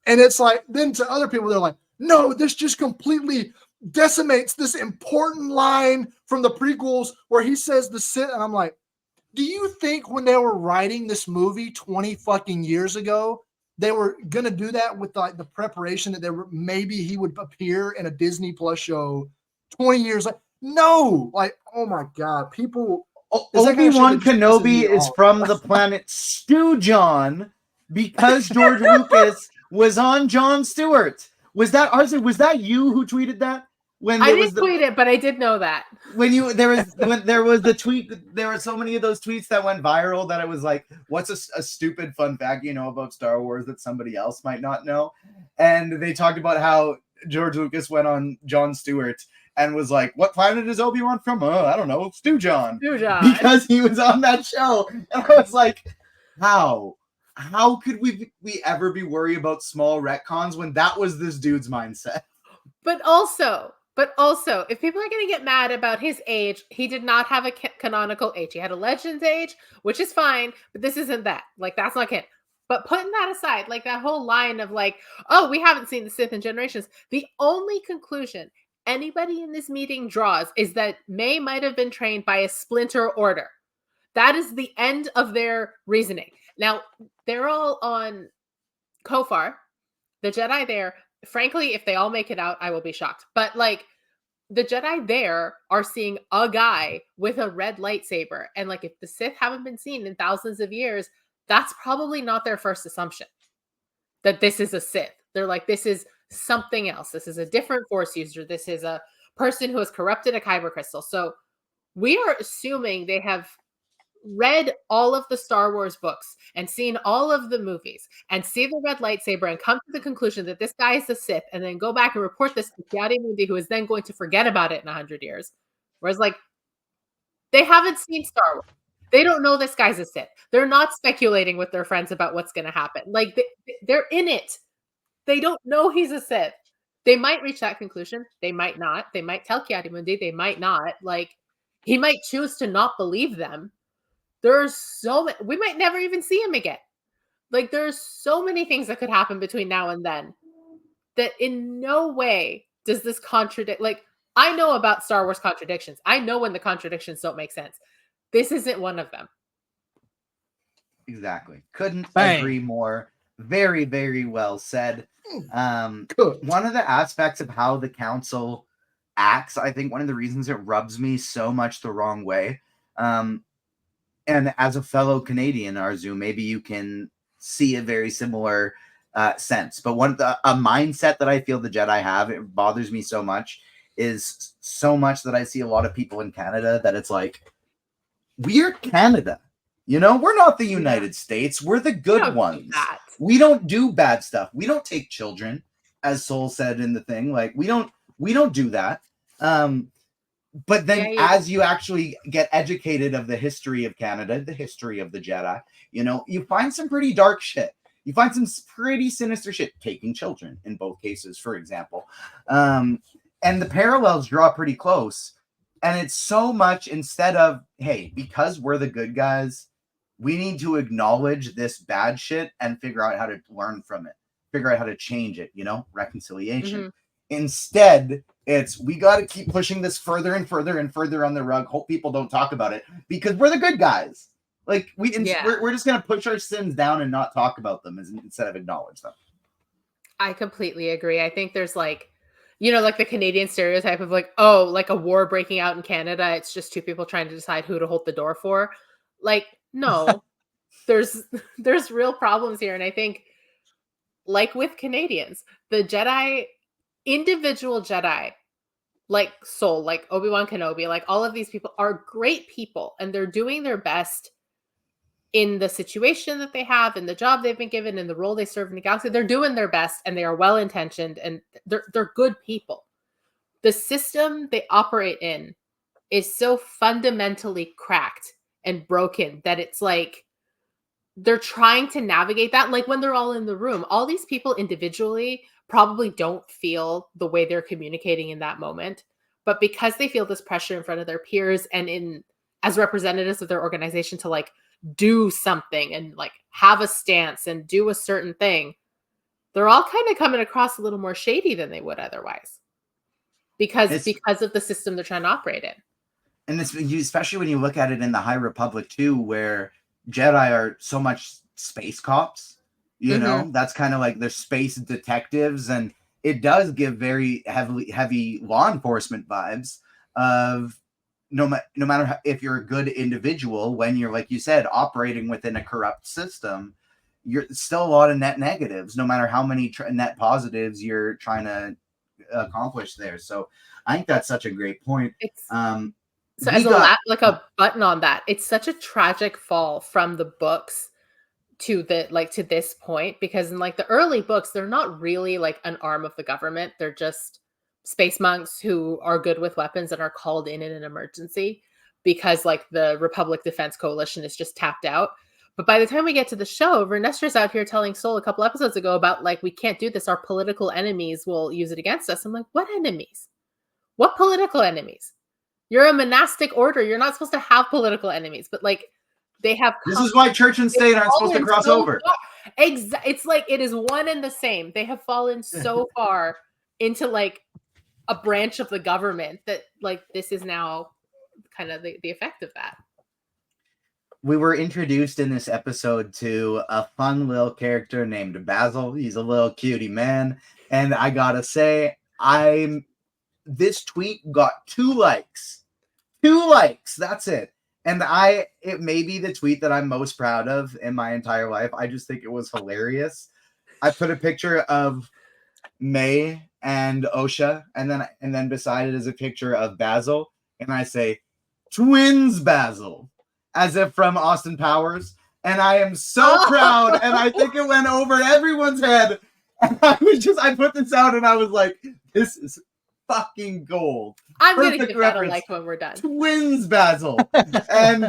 And it's like, then to other people, they're like, no, this just completely decimates this important line from the prequels where he says the Sith. And I'm like, do you think when they were writing this movie 20 fucking years ago, they were going to do that with like the preparation that maybe he would appear in a Disney Plus show 20 years later? No, like, oh my God, people. Obi-Wan Kenobi is from the planet Stu-John because George Lucas was on Jon Stewart. Was that you who tweeted that? I didn't tweet it, but I did know that. When there was the tweet, there were so many of those tweets that went viral that it was like, what's a stupid fun fact you know about Star Wars that somebody else might not know? And they talked about how George Lucas went on Jon Stewart and was like, what planet is Obi-Wan from? I don't know, Stu-John. Because he was on that show. And I was like, how could we ever be worried about small retcons when that was this dude's mindset? But also, if people are going to get mad about his age, he did not have a canonical age. He had a Legends age, which is fine, but this isn't that. Like, that's not canon. But putting that aside, like that whole line of like, oh, we haven't seen the Sith in generations. The only conclusion anybody in this meeting draws is that May might have been trained by a splinter order. That is the end of their reasoning. Now, they're all on Kofar, the Jedi there. Frankly, if they all make it out, I will be shocked. But like the Jedi there are seeing a guy with a red lightsaber. And like if the Sith haven't been seen in thousands of years, that's probably not their first assumption that this is a Sith. They're like, this is something else. This is a different Force user. This is a person who has corrupted a kyber crystal. So we are assuming they have read all of the Star Wars books and seen all of the movies and see the red lightsaber and come to the conclusion that this guy is a Sith and then go back and report this to Mundi, who is then going to forget about it in 100 years. Whereas like they haven't seen Star Wars. They don't know this guy's a Sith. They're not speculating with their friends about what's going to happen. Like they're in it. They don't know he's a Sith. They might reach that conclusion. They might not. They might tell Mundi. They might not. Like he might choose to not believe them. There's so many. We might never even see him again. Like there's so many things that could happen between now and then that in no way does this contradict. Like I know about Star Wars contradictions. I know when the contradictions don't make sense. This isn't one of them. Exactly. Couldn't agree more. Very, very well said. One of the aspects of how the council acts, I think one of the reasons it rubs me so much the wrong way, and as a fellow Canadian, Arezou, maybe you can see a very similar sense. But a mindset that I feel the Jedi have, it bothers me so much, is so much that I see a lot of people in Canada that it's like, we're Canada. You know, we're not the United States. We're the good ones. We don't do bad stuff. We don't take children, as Soul said in the thing. Like we don't do that. But then Yeah, yeah. as you actually get educated of the history of Canada, the history of the Jedi, you know, you find some pretty dark shit. You find some pretty sinister shit, taking children in both cases, for example. And the parallels draw pretty close. And it's so much, instead of, hey, because we're the good guys, we need to acknowledge this bad shit and figure out how to learn from it, figure out how to change it, you know, reconciliation. Mhm. Instead, it's we got to keep pushing this further and further and further on the rug. Hope people don't talk about it because we're the good guys. Like Yeah. we're just gonna push our sins down and not talk about them instead of acknowledge them. I completely agree. I think there's like, you know, like the Canadian stereotype of like, oh, like a war breaking out in Canada. It's just two people trying to decide who to hold the door for. Like, no, there's real problems here. And I think, like with Canadians, the Jedi, individual Jedi, like Soul, like Obi-Wan Kenobi, like all of these people are great people and they're doing their best in the situation that they have, in the job they've been given, in the role they serve in the galaxy. They're doing their best and they are well-intentioned and they're good people. The system they operate in is so fundamentally cracked and broken that it's like they're trying to navigate that. Like when they're all in the room, all these people individually probably don't feel the way they're communicating in that moment, but because they feel this pressure in front of their peers and in as representatives of their organization to like do something and like have a stance and do a certain thing, they're all kind of coming across a little more shady than they would otherwise because of the system they're trying to operate in. And this, especially when you look at it in the High Republic too, where Jedi are so much space cops, you know, that's kind of like they're space detectives, and it does give very heavy law enforcement vibes of no matter if you're a good individual, when you're, like you said, operating within a corrupt system, you're still a lot of net negatives, no matter how many net positives you're trying to accomplish there. So I think that's such a great point. So as a button on that, it's such a tragic fall from the books to this point, because in like the early books, they're not really like an arm of the government. They're just space monks who are good with weapons and are called in an emergency because like the Republic Defense Coalition is just tapped out. But by the time we get to the show, Vernestra's out here telling Soul a couple episodes ago about like, we can't do this. Our political enemies will use it against us. I'm like, what enemies? What political enemies? You're a monastic order. You're not supposed to have political enemies, but like they have. This is why church and state aren't supposed to cross over. It's like it is one and the same. They have fallen so far into like a branch of the government that like this is now kind of the effect of that. We were introduced in this episode to a fun little character named Basil. He's a little cutie man, and I gotta say, this tweet got 2 likes. 2 likes, that's it. And it may be the tweet that I'm most proud of in my entire life. I just think it was hilarious. I put a picture of May and Osha, and then beside it is a picture of Basil, and I say, twins Basil, as if from Austin Powers. And I am so proud, and I think it went over everyone's head. And I put this out, and I was like, this is fucking gold. I'm going to give that a like when we're done. Twins Basil. and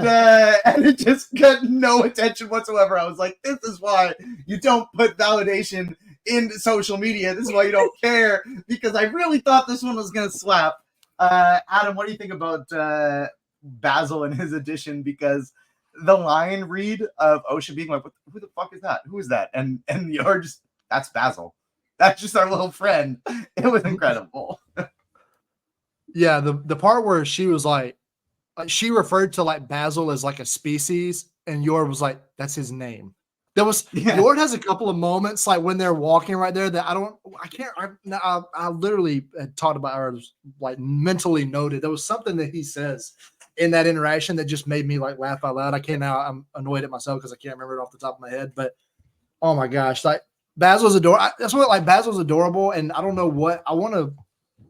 it just got no attention whatsoever. I was like, this is why you don't put validation in social media. This is why you don't care, because I really thought this one was going to slap. Adam, what do you think about Basil and his addition? Because the line read of Osha being like, who the fuck is that? Who is that? And you're just, that's Basil. That's just our little friend. It was incredible. Yeah, the part where she was like, she referred to like Basil as like a species, and Yord was like, that's his name. Yord has a couple of moments like when they're walking right there that I literally had talked about, or like mentally noted. There was something that he says in that interaction that just made me like laugh out loud. I'm annoyed at myself because I can't remember it off the top of my head, but oh my gosh, like Basil's adorable. That's what, like, Basil's adorable, and I don't know what I want to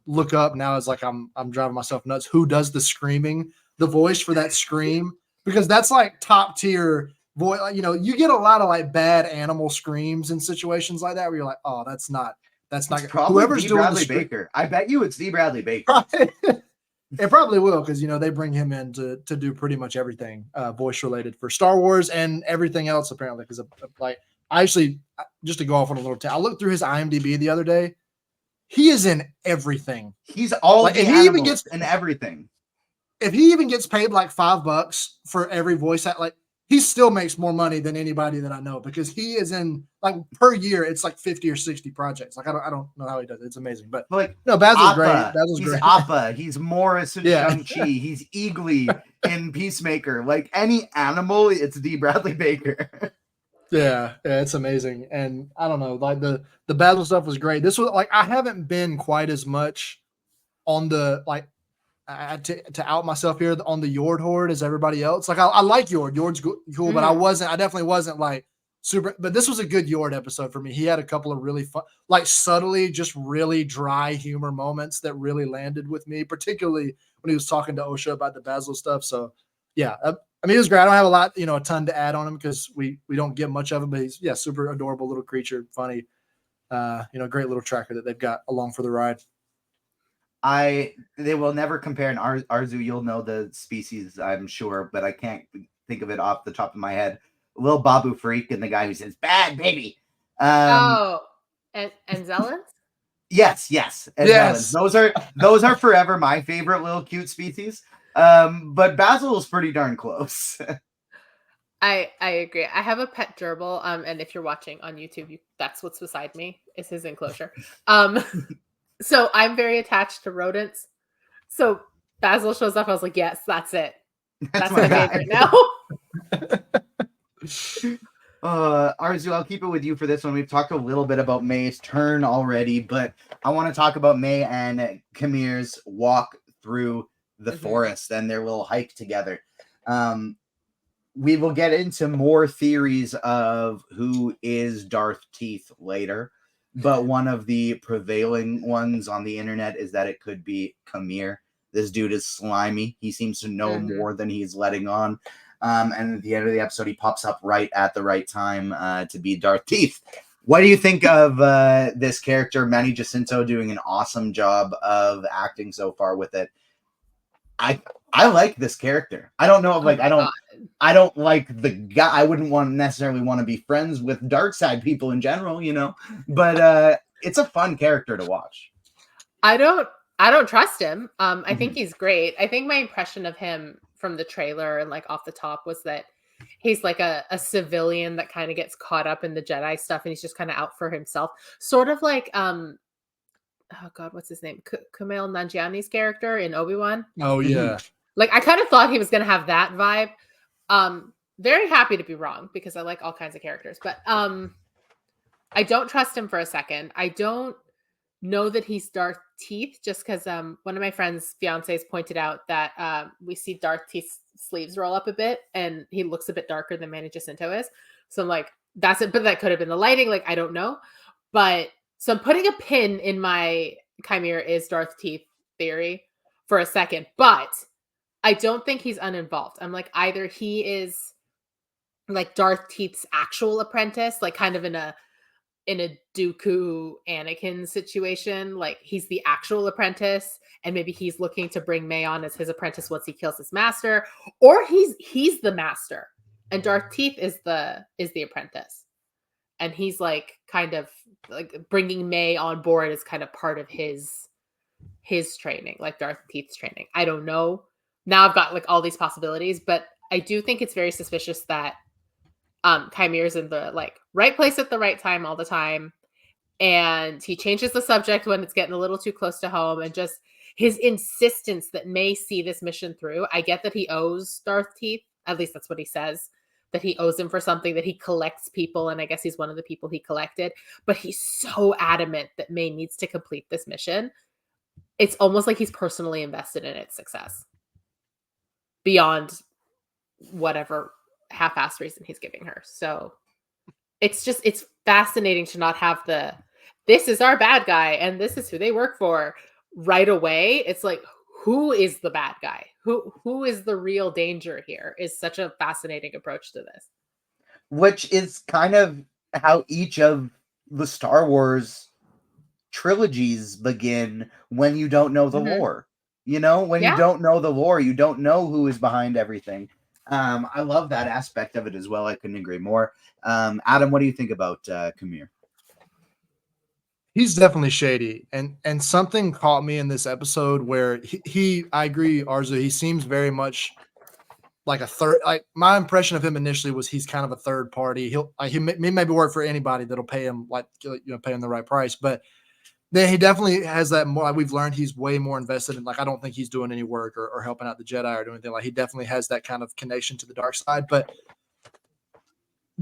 look up now. Is like I'm driving myself nuts. Who does the screaming, the voice for that scream? Because that's like top tier voice. You know, you get a lot of like bad animal screams in situations like that where you're like, oh, that's not probably whoever's D. doing Bradley the Baker. I bet you it's D. Bradley Baker. Right? It probably will, because they bring him in to do pretty much everything voice related for Star Wars and everything else apparently. Because like I actually, just to go off on a little I looked through his IMDb the other day. He is in everything. He's all Like, the if he even animals gets and everything. If he even gets paid like $5 for every voice act, like he still makes more money than anybody that I know, because he is in, like, per year it's like 50 or 60 projects. Like I don't know how he does it. It's amazing. But Like no, Basil's great. Appa, Basil's he's great. Appa, he's Morris in Yeah. Shang-Chi, he's Eagly in Peacemaker. Like any animal, it's D. Bradley Baker. Yeah, it's amazing. And I don't know, like the Basil stuff was great. This was like, I haven't been quite as much on the, like, to out myself here, on the Yord horde as everybody else. Like I like Yord. Yord's cool, but I definitely wasn't like super. But this was a good Yord episode for me. He had a couple of really fun, like subtly, just really dry humor moments that really landed with me, particularly when he was talking to Osha about the Basil stuff. So yeah, I mean, it was great. I don't have a ton to add on him, because we don't get much of him, but he's super adorable little creature, funny, great little tracker that they've got along for the ride. They will never compare an Arezou. You'll know the species, I'm sure, but I can't think of it off the top of my head. Lil Babu Freak and the guy who says "bad baby." And Zelens? Yes. And Yes. those are forever my favorite little cute species. But Basil is pretty darn close. I agree. I have a pet gerbil, and if you're watching on YouTube, that's what's beside me is his enclosure. So I'm very attached to rodents. So Basil shows up, I was like, yes, that's it. That's my favorite now. Arezou, I'll keep it with you for this one. We've talked a little bit about May's turn already, but I want to talk about May and Kamir's walk through the forest and their little hike together. We will get into more theories of who is Darth Teeth later, but one of the prevailing ones on the internet is that it could be Kamir. This dude is slimy. He seems to know more than he's letting on. And at the end of the episode, he pops up right at the right time to be Darth Teeth. What do you think of this character, Manny Jacinto, doing an awesome job of acting so far with it? I like this character. I don't know if I don't like the guy. I wouldn't necessarily want to be friends with dark side people in general, but it's a fun character to watch. I don't trust him. I think he's great. I think my impression of him from the trailer and like off the top was that he's like a civilian that kind of gets caught up in the Jedi stuff, and he's just kind of out for himself. Sort of like oh god, what's his name? Kumail Nanjiani's character in Obi-Wan. Oh yeah. Like I kind of thought he was gonna have that vibe. Very happy to be wrong, because I like all kinds of characters, but I don't trust him for a second. I don't know that he's Darth Teeth, just because one of my friend's fiancés pointed out that we see Darth Teeth's sleeves roll up a bit, and he looks a bit darker than Manny Jacinto is. So I'm like, that's it. But that could have been the lighting. Like, I don't know. But so I'm putting a pin in my Chimera is Darth Teeth theory for a second, but I don't think he's uninvolved. I'm like, either he is like Darth Teeth's actual apprentice, like kind of in a Dooku Anakin situation, like he's the actual apprentice, and maybe he's looking to bring May on as his apprentice once he kills his master, or he's the master and Darth Teeth is the apprentice, and he's like kind of like bringing May on board as kind of part of his training, like Darth Teeth's training. I don't know. Now I've got like all these possibilities, but I do think it's very suspicious that Chimere's in the like right place at the right time all the time, and he changes the subject when it's getting a little too close to home, and just his insistence that May see this mission through. I get that he owes Darth Teeth, at least that's what he says, that he owes him for something, that he collects people, and I guess he's one of the people he collected, but he's so adamant that May needs to complete this mission. It's almost like he's personally invested in its success beyond whatever half-assed reason he's giving her. So it's fascinating to not have this is our bad guy and this is who they work for right away. It's like, who is the bad guy? Who is the real danger here is such a fascinating approach to this. Which is kind of how each of the Star Wars trilogies begin when you don't know the lore. You know, when you Yeah. don't know the lore, you don't know who is behind everything. I love that aspect of it as well. I couldn't agree more. Adam, what do you think about Kamir? He's definitely shady, and something caught me in this episode where he I agree, Arezou, he seems very much like a third. Like my impression of him initially was he's kind of a third party. He maybe work for anybody that'll pay him pay him the right price, but then he definitely has that more. Like we've learned he's way more invested in. Like I don't think he's doing any work or helping out the Jedi or doing anything. Like he definitely has that kind of connection to the dark side, but.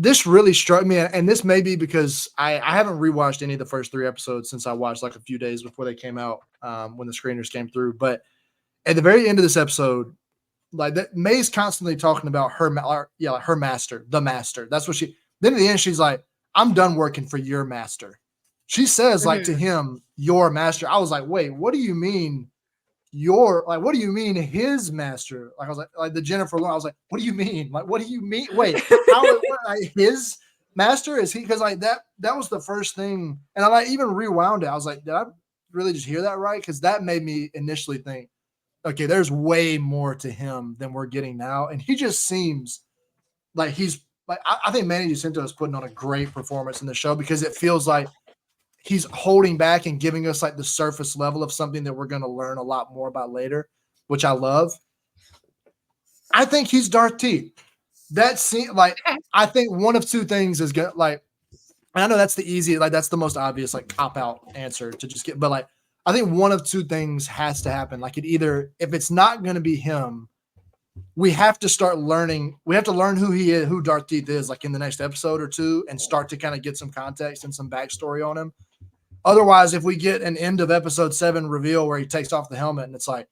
This really struck me, and this may be because I haven't rewatched any of the first 3 episodes since I watched like a few days before they came out when the screeners came through. But at the very end of this episode, like that, May's constantly talking about her master, the master. That's what she. Then at the end, she's like, "I'm done working for your master." She says like to him, "Your master." I was like, "Wait, what do you mean?" What do you mean his master? Like I was like the Jennifer Lawrence. I was like, what do you mean? Like, what do you mean? Wait, his master is he? Because like that was the first thing, and I like even rewound it. I was like, did I really just hear that right? Because that made me initially think, okay, there's way more to him than we're getting now, and he just seems like he's like I think Manny Jacinto is putting on a great performance in the show because it feels like he's holding back and giving us like the surface level of something that we're going to learn a lot more about later, which I love. I think he's Darth Teeth. That scene, like, I think one of 2 things is good. Like, I know that's the easy, like, that's the most obvious, like, cop out answer to just get, but like, I think one of 2 things has to happen. Like, if it's not going to be him, we have to start learning. We have to learn who he is, who Darth Teeth is, like in the next episode or 2, and start to kind of get some context and some backstory on him. Otherwise, if we get an end of episode 7 reveal where he takes off the helmet and it's like,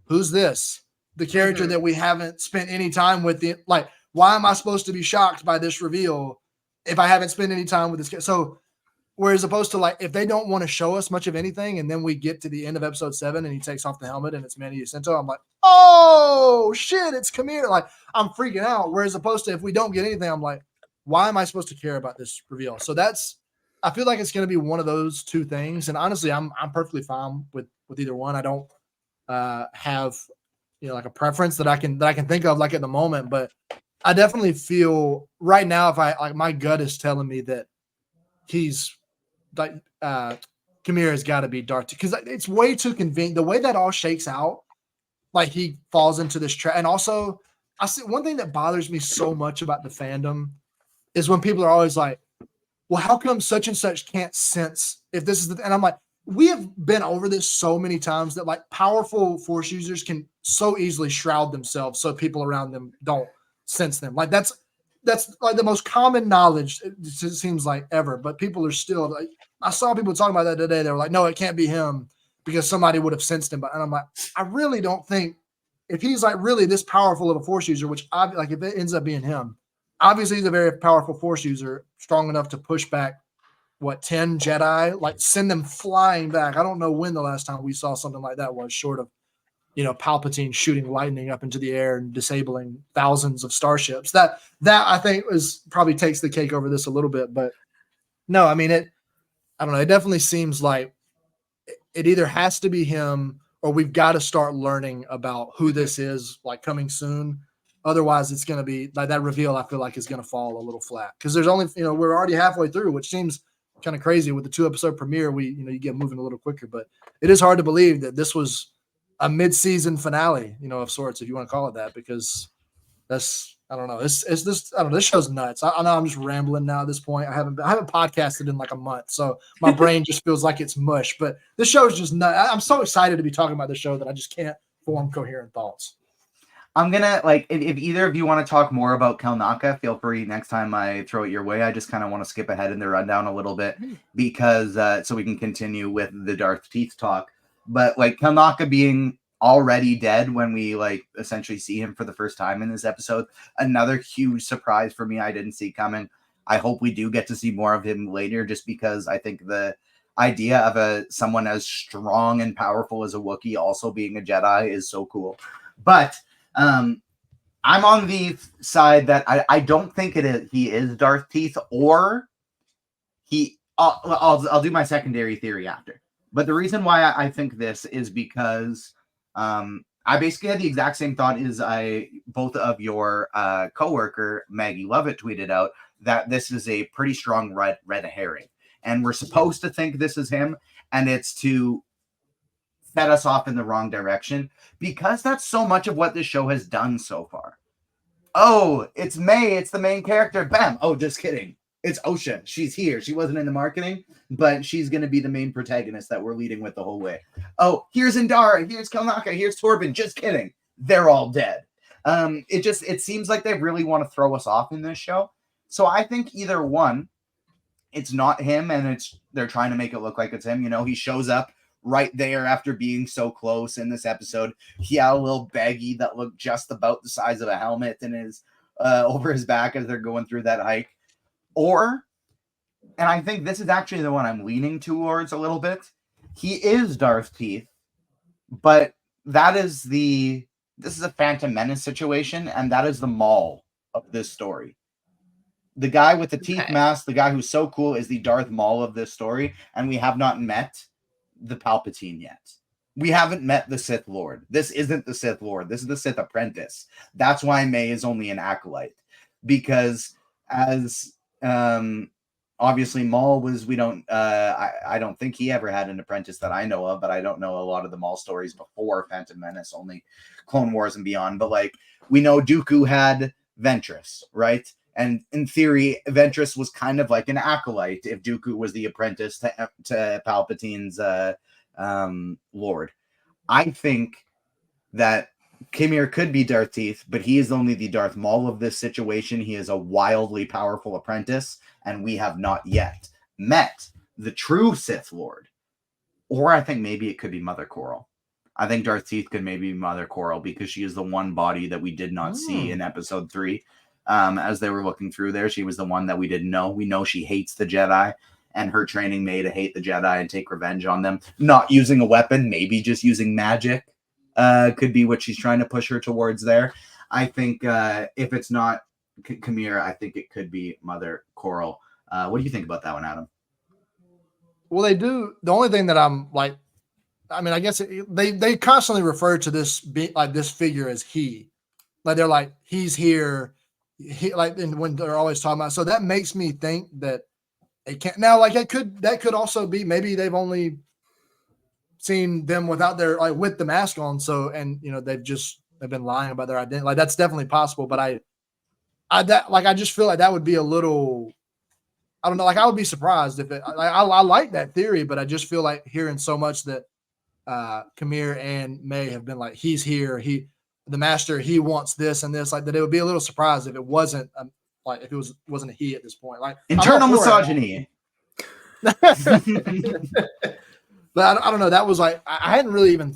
who's this? The character that we haven't spent any time with. Like, why am I supposed to be shocked by this reveal if I haven't spent any time with this character? So, whereas opposed to like, if they don't want to show us much of anything and then we get to the end of episode 7 and he takes off the helmet and it's Manny Jacinto, I'm like, oh shit, it's Kamir. Like, I'm freaking out. Whereas opposed to if we don't get anything, I'm like, why am I supposed to care about this reveal? So I feel like it's going to be one of those 2 things, and honestly, I'm perfectly fine with either one. I don't have like a preference that I can think of like at the moment, but I definitely feel right now if I like my gut is telling me that he's like Kamir has got to be Darth because it's way too convenient the way that all shakes out. Like he falls into this trap, and also I see one thing that bothers me so much about the fandom is when people are always like, well, how come such and such can't sense if this is and I'm like, we have been over this so many times that like powerful force users can so easily shroud themselves so people around them don't sense them. Like that's like the most common knowledge it seems like ever, but people are still like, I saw people talking about that today. They were like, no, it can't be him because somebody would have sensed him. And I'm like, I really don't think if he's like really this powerful of a force user, which I like if it ends up being him, obviously he's a very powerful force user, strong enough to push back 10 Jedi, like send them flying back. I don't know when the last time we saw something like that was, short of Palpatine shooting lightning up into the air and disabling thousands of starships. That I think probably takes the cake over this a little bit. But no, I mean I don't know. It definitely seems like it either has to be him or we've got to start learning about who this is, like coming soon. Otherwise, it's going to be like that reveal. I feel like is going to fall a little flat because there's only we're already halfway through, which seems kind of crazy with the 2-episode premiere. You get moving a little quicker, but it is hard to believe that this was a mid-season finale, of sorts, if you want to call it that, because that's I don't know. It's this I don't know. This show's nuts. I know I'm just rambling now at this point. I haven't podcasted in like a month, so my brain just feels like it's mush. But this show is just nuts. I'm so excited to be talking about this show that I just can't form coherent thoughts. I'm gonna if either of you want to talk more about Kelnaka, feel free next time I throw it your way. I just kind of want to skip ahead in the rundown a little bit because so we can continue with the Darth Teeth talk. But like Kelnaka being already dead when we like essentially see him for the first time in this episode, another huge surprise for me I didn't see coming. I hope we do get to see more of him later, just because I think the idea of someone as strong and powerful as a Wookiee also being a Jedi is so cool. But I'm on the side that I don't think he is Darth Teeth, or I'll do my secondary theory after. But the reason why I think this is because I basically had the exact same thought as both of your coworker Maggie Lovett tweeted out that this is a pretty strong red herring, and we're supposed to think this is him, and it's to set us off in the wrong direction, because that's so much of what this show has done so far. Oh, it's May, it's the main character. Bam. Oh, just kidding. It's Ocean. She's here. She wasn't in the marketing, but she's going to be the main protagonist that we're leading with the whole way. Oh, here's Indara. Here's Kalnaka. Here's Torben. Just kidding. They're all dead. It seems like they really want to throw us off in this show. So I think either one, it's not him, and they're trying to make it look like it's him. You know, he shows up right there after being so close in this episode. He had a little baggie that looked just about the size of a helmet in his over his back as they're going through that hike. Or, and I think this is actually the one I'm leaning towards a little bit, he is Darth Teeth, but this is a Phantom Menace situation, and that is the Maul of this story. The guy with the teeth mask, the guy who's so cool, is the Darth Maul of this story, and we have not met the Palpatine yet. We haven't met the Sith Lord. This isn't the Sith Lord. This is the Sith Apprentice. That's why May is only an acolyte, because as obviously Maul was, I don't think he ever had an apprentice that I know of, but I don't know a lot of the Maul stories before Phantom Menace, only Clone Wars and beyond. But like, we know Dooku had Ventress, right? And in theory, Ventress was kind of like an acolyte if Dooku was the apprentice to Palpatine's Lord. I think that Kimir could be Darth Teeth, but he is only the Darth Maul of this situation. He is a wildly powerful apprentice, and we have not yet met the true Sith Lord. Or I think maybe it could be Mother Coral. I think Darth Teeth could maybe be Mother Coral, because she is the one body that we did not see in episode 3. As they were looking through there, she was the one that we didn't know. We know she hates the Jedi, and her training May to hate the Jedi and take revenge on them. Not using a weapon, maybe just using magic. Could be what she's trying to push her towards there. I think if it's not Kimir, I think it could be Mother Coral. What do you think about that one, Adam? Well, they do. The only thing that I'm like, I mean, I guess they constantly refer to this this figure as he. Like they're like, he's here. He like, and when they're always talking about, so that makes me think that it can't now. Like that could also be maybe they've only seen them without their with the mask on. So and they've been lying about their identity. Like that's definitely possible. But I just feel like that would be a little. I don't know. Like I would be surprised if it. I like that theory, but I just feel like hearing so much that Kimir and May have been like, he's here. The master, he wants this and this, like that. It would be a little surprised if it wasn't if it wasn't a he at this point. Like internal misogyny. But I don't know. That was like I hadn't really even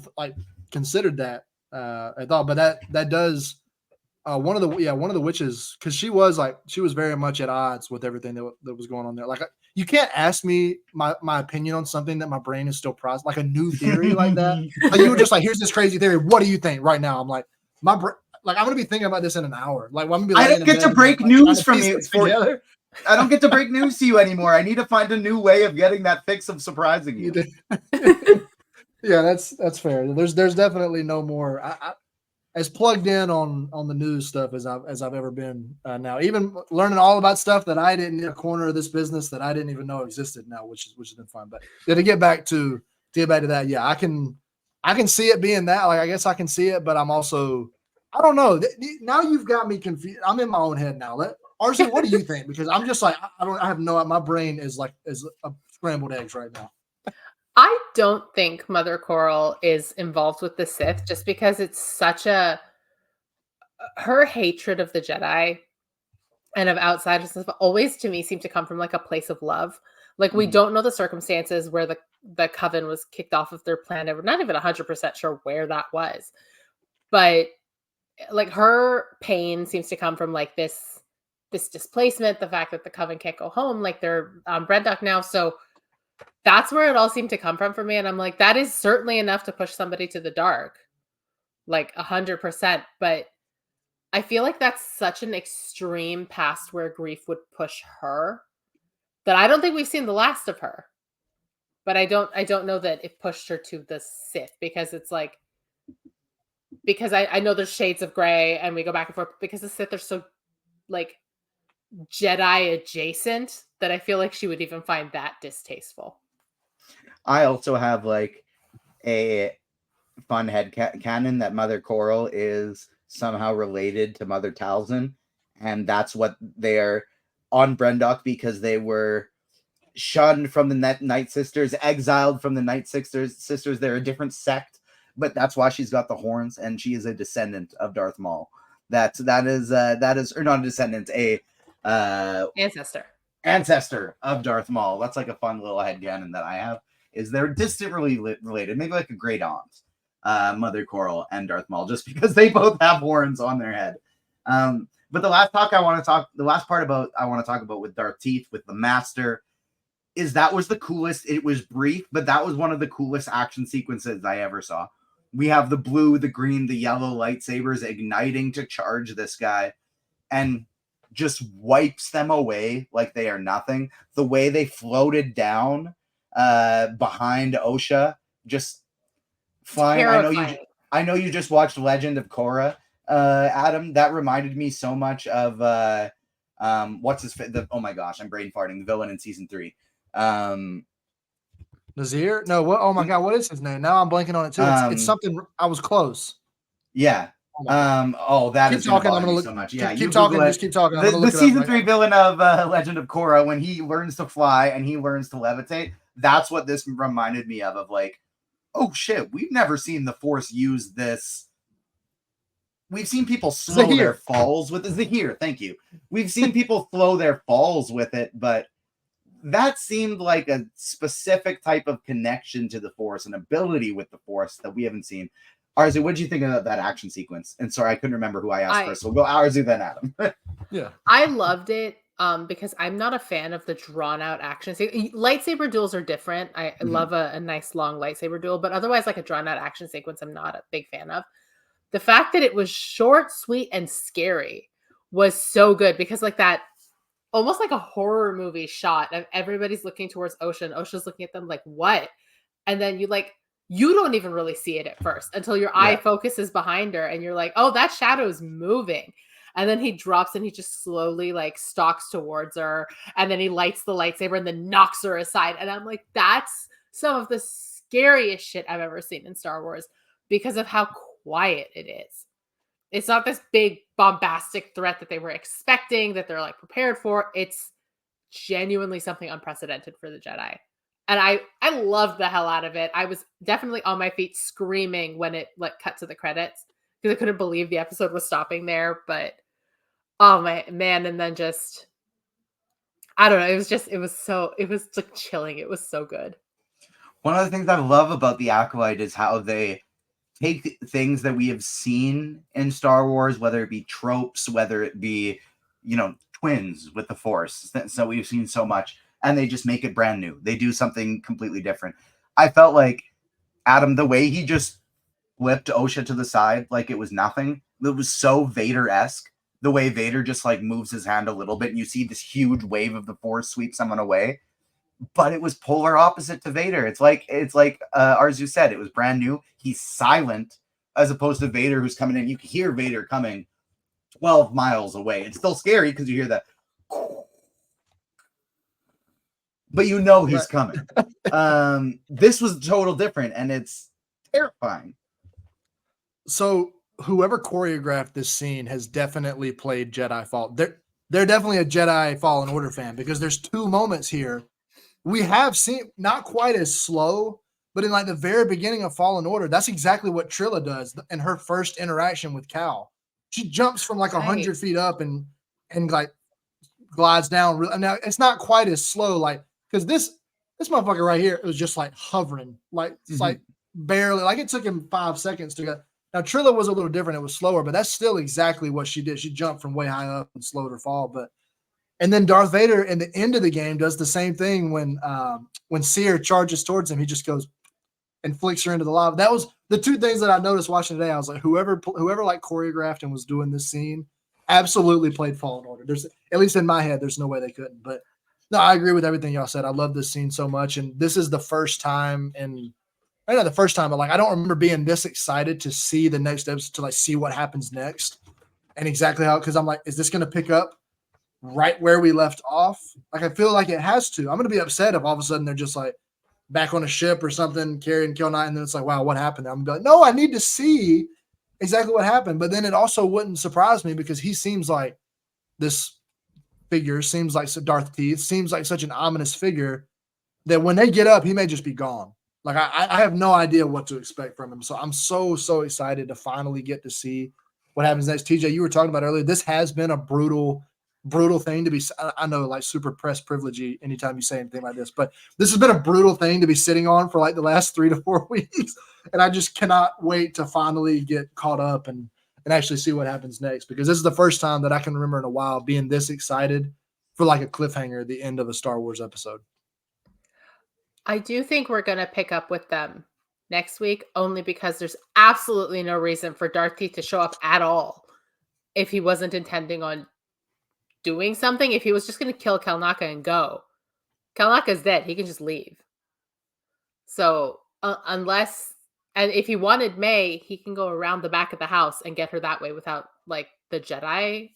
considered that at all. But that does one of the witches, because she was very much at odds with everything that was going on there. Like you can't ask me my opinion on something that my brain is still processing, like a new theory like that. Like you were just like, here's this crazy theory. What do you think right now? I'm like, I'm gonna be thinking about this in an hour. Like I'm gonna be. I don't get to break news from you. I don't get to break news to you anymore. I need to find a new way of getting that fix of surprising you. Yeah, that's fair. There's definitely no more. I as plugged in on the news stuff as I've ever been now. Even learning all about stuff that I didn't in a corner of this business that I didn't even know existed now, which has been fun. But to get back to that, yeah, I can see it being that. Like I guess I can see it, but I'm also I don't know. Now you've got me confused. I'm in my own head now. Arezou, what do you think? Because I'm just like I have no. My brain is a scrambled eggs right now. I don't think Mother Coral is involved with the Sith, just because it's such her hatred of the Jedi and of outsiders always to me seem to come from like a place of love. Like we don't know the circumstances where the coven was kicked off of their planet. We're not even 100% sure where that was, but like her pain seems to come from like this displacement, the fact that the coven can't go home, like they're on Red Duck now. So that's where it all seemed to come from for me. And I'm like, that is certainly enough to push somebody to the dark, like 100%. But I feel like that's such an extreme past where grief would push her that I don't think we've seen the last of her. But I don't know that it pushed her to the Sith, because it's like because I know there's shades of gray and we go back and forth because the Sith are so like Jedi adjacent that I feel like she would even find that distasteful. I also have like a fun head canon that Mother Coral is somehow related to Mother Talzin, and that's what they're on Brendok because they were shunned from the Night Sisters, exiled from the Night Sisters. They're a different sect, but that's why she's got the horns, and she is a descendant of Darth Maul. That is or not a descendant, a ancestor of Darth Maul. That's like a fun little headcanon that I have. Is they're distantly related, maybe like a great aunt, Mother Coral and Darth Maul, just because they both have horns on their head. But the last part I want to talk about with Darth Teeth, with the Master, is that was the coolest. It was brief, but that was one of the coolest action sequences I ever saw. We have the blue, the green, the yellow lightsabers igniting to charge this guy, and just wipes them away like they are nothing. The way they floated down behind Osha, just flying. Terrifying. I know you just watched Legend of Korra, Adam. That reminded me so much of what's his oh my gosh, I'm brain farting. The villain in season 3. Nazir? No, what? Oh my god, what is his name? Now I'm blanking on it too. It's something. I was close. Yeah. That keep is talking. I'm gonna look. so much. Yeah, keep talking. Just keep talking. The season 3 villain of Legend of Korra, when he learns to fly and he learns to levitate, that's what this reminded me of like, oh shit, we've never seen the Force use this. We've seen people slow their falls with Zahir. Thank you. We've seen people slow their falls with it, but that seemed like a specific type of connection to the Force and ability with the Force that we haven't seen. Arezou, what did you think of that action sequence? And sorry, I couldn't remember who I asked first. So we'll go Arezou, then Adam. Yeah. I loved it because I'm not a fan of the drawn-out action. Lightsaber duels are different. I love a nice long lightsaber duel, but otherwise, like a drawn-out action sequence, I'm not a big fan of. The fact that it was short, sweet, and scary was so good because like that, almost like a horror movie shot of everybody's looking towards Osha and Osha's looking at them like, what? And then you don't even really see it at first until your eye focuses behind her and you're like, oh, that shadow is moving. And then he drops and he just slowly like stalks towards her. And then he lights the lightsaber and then knocks her aside. And I'm like, that's some of the scariest shit I've ever seen in Star Wars because of how quiet it is. It's not this big bombastic threat that they were expecting, that they're like prepared for. It's genuinely something unprecedented for the Jedi. And I loved the hell out of it. I was definitely on my feet screaming when it like cut to the credits because I couldn't believe the episode was stopping there. But oh my man, and then just I don't know. It was like chilling. It was so good. One of the things I love about the Acolyte is how they take things that we have seen in Star Wars, whether it be tropes, whether it be, twins with the Force. So we've seen so much, and they just make it brand new. They do something completely different. I felt like Adam, the way he just flipped Osha to the side like it was nothing, it was so Vader-esque. The way Vader just like moves his hand a little bit and you see this huge wave of the Force sweep someone away. But it was polar opposite to Vader. It's like Arezou said, it was brand new. He's silent as opposed to Vader who's coming in. You can hear Vader coming 12 miles away. It's still scary because you hear that. But he's coming. This was total different and it's terrifying. So whoever choreographed this scene has definitely played Jedi Fallen. They're definitely a Jedi Fallen Order fan because there's 2 moments here we have seen, not quite as slow, but in like the very beginning of Fallen Order, that's exactly what Trilla does in her first interaction with Cal. She jumps from like 100 feet up and like glides down. Now it's not quite as slow, like because this motherfucker right here, it was just like hovering, like it's like barely, like it took him 5 seconds to get. Now Trilla was a little different; it was slower, but that's still exactly what she did. She jumped from way high up and slowed her fall. And then Darth Vader in the end of the game does the same thing when Seer charges towards him. He just goes and flicks her into the lava. That was the 2 things that I noticed watching today. I was like, whoever like choreographed and was doing this scene absolutely played Fallen Order. There's, at least in my head, there's no way they couldn't. But no, I agree with everything y'all said. I love this scene so much, and this is the first time in I know the first time, but like I don't remember being this excited to see the next episode, to like see what happens next and exactly how, because I'm like, is this going to pick up right where we left off? Like I feel like it has to. I'm going to be upset if all of a sudden they're just like back on a ship or something, carrying Kill Knight, and then it's like, wow, what happened? I'm going to be like, no, I need to see exactly what happened. But then it also wouldn't surprise me because he seems like this figure, seems like Darth Teeth, seems like such an ominous figure that when they get up, he may just be gone. Like I have no idea what to expect from him. So I'm so excited to finally get to see what happens next. TJ, you were talking about earlier, this has been a brutal thing to be. I know, like super press privilegey anytime you say anything like this, but this has been a brutal thing to be sitting on for like the last 3 to 4 weeks. And I just cannot wait to finally get caught up and actually see what happens next, because this is the first time that I can remember in a while being this excited for like a cliffhanger at the end of a Star Wars episode. I do think we're going to pick up with them next week, only because there's absolutely no reason for Darth Teeth to show up at all if he wasn't intending on doing something. If he was just going to kill Kelnaka and go, Kelnaka's dead. He can just leave. So unless, and if he wanted May, he can go around the back of the house and get her that way without like the Jedi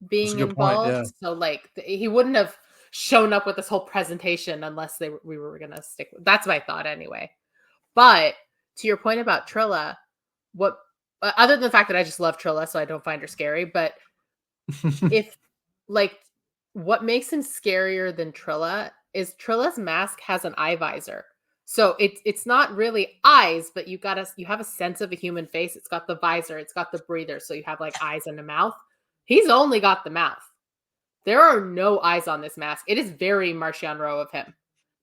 being involved. Point, yeah. So like he wouldn't have shown up with this whole presentation unless we were gonna stick with. That's my thought anyway. But to your point about Trilla, what other than the fact that I just love Trilla, so I don't find her scary, but if like what makes him scarier than Trilla is Trilla's mask has an eye visor. So it's not really eyes, but you have a sense of a human face. It's got the visor, it's got the breather, so you have like eyes and a mouth. He's only got the mouth. There are no eyes on this mask. It is very Marchion Rowe of him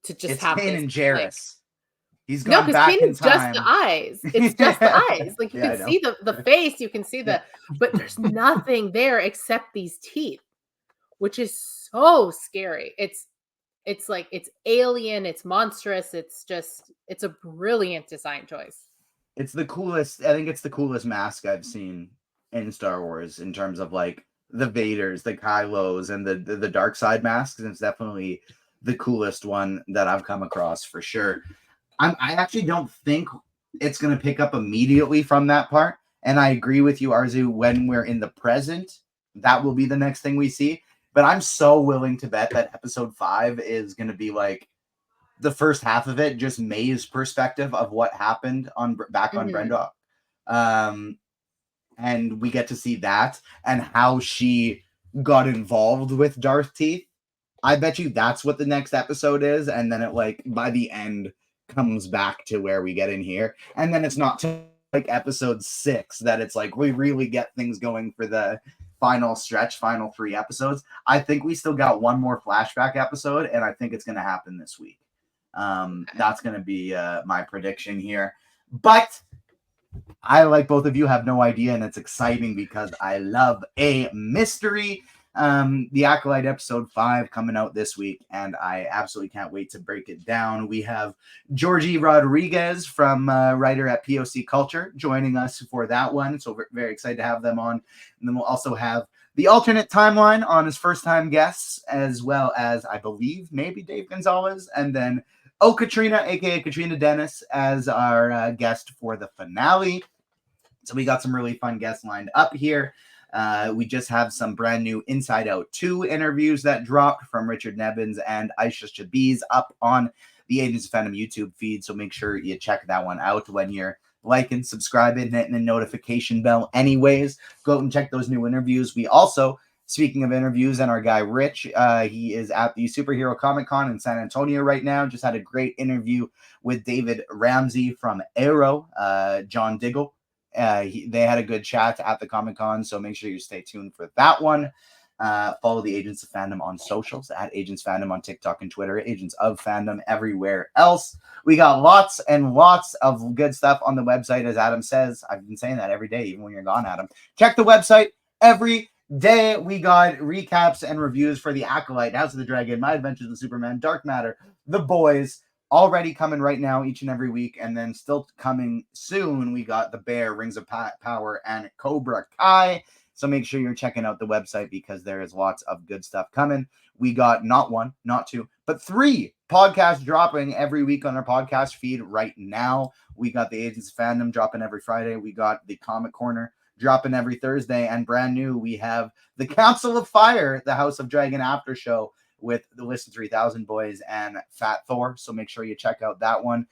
to just have Kanan this. and Jarrus. Like, he's gone back in time. Just the eyes. It's just the eyes. Like you Yeah, can see the face, you can see but there's nothing there except these teeth, which is so scary. It's like it's alien, it's monstrous, it's a brilliant design choice. It's the coolest. I think it's the coolest mask I've seen in Star Wars in terms of like the Vaders, the Kylos, and the dark side masks. And it's definitely the coolest one that I've come across for sure. I actually don't think it's going to pick up immediately from that part. And I agree with you, Arezou, when we're in the present, that will be the next thing we see. But I'm so willing to bet that episode 5 is going to be like the first half of it, just May's perspective of what happened on Brendok. And we get to see that and how she got involved with Darth Teeth. I bet you that's what the next episode is. And then it like by the end comes back to where we get in here. And then it's not till like episode 6 that it's like we really get things going for the final stretch, final 3 episodes. I think we still got one more flashback episode, and I think it's going to happen this week. That's going to be my prediction here. But I, like both of you, have no idea, and it's exciting because I love a mystery. The Acolyte episode 5 coming out this week, and I absolutely can't wait to break it down. We have Georgie Rodriguez from writer at POC Culture joining us for that one, so we're very excited to have them on. And then we'll also have the alternate timeline on his first-time guests, as well as, I believe, maybe Dave Gonzalez, and then Katrina, aka Katrina Dennis, as our guest for the finale. So we got some really fun guests lined up here. We just have some brand new Inside Out 2 interviews that dropped from Richard Nebbins and Aisha Shabiz up on the Agents of Fandom YouTube feed. So make sure you check that one out when you're liking, subscribing, hitting the notification bell. Anyways, go out and check those new interviews. We also, speaking of interviews, and our guy Rich, he is at the Superhero Comic Con in San Antonio right now. Just had a great interview with David Ramsey from Arrow, John Diggle. They had a good chat at the Comic Con, so make sure you stay tuned for that one. Follow the Agents of Fandom on socials at Agents Fandom on TikTok and Twitter, Agents of Fandom everywhere else. We got lots and lots of good stuff on the website, as Adam says. I've been saying that every day, even when you're gone, Adam. Check the website every day. We got recaps and reviews for the Acolyte, House of the Dragon, My Adventures with Superman, Dark Matter, The Boys, already coming right now each and every week, and then still coming soon. We got The Bear, Rings of Power, and Cobra Kai. So make sure you're checking out the website because there is lots of good stuff coming. We got not 1, not 2, but 3 podcast dropping every week on our podcast feed right now. We got the Agents of Fandom dropping every Friday. We got the Comic Corner dropping every Thursday. And brand new, we have the Council of Fire, the House of Dragon after show with the Listen 3000 boys and Fat Thor. So make sure you check out that one.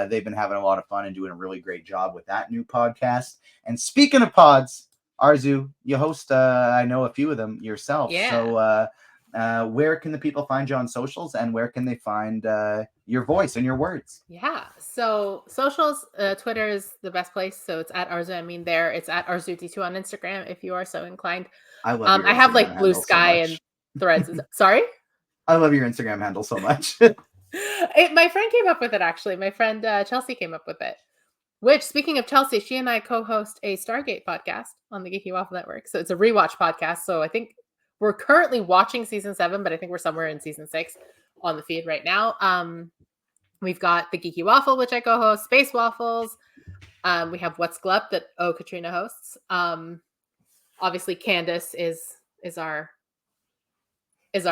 They've been having a lot of fun and doing a really great job with that new podcast. And speaking of pods, Arezou, you host, I know a few of them yourself. Yeah. So where can the people find you on socials, and where can they find your voice and your words? Yeah. So socials, Twitter is the best place. So it's at Arezou Amin there. It's at Arezou2 on Instagram if you are so inclined. I love your I have Instagram like Blue handle so Sky much. and Threads. Sorry? I love your Instagram handle so much. My friend came up with it, actually. My friend Chelsea came up with it. Which, speaking of Chelsea, she and I co-host a Stargate podcast on the Geeky Waffle Network. So it's a rewatch podcast. So I think we're currently watching season 7, but I think we're somewhere in season 6 on the feed right now. We've got the Geeky Waffle, which I co-host, Space Waffles. We have What's Glup that Katrina hosts. Obviously, Candace is our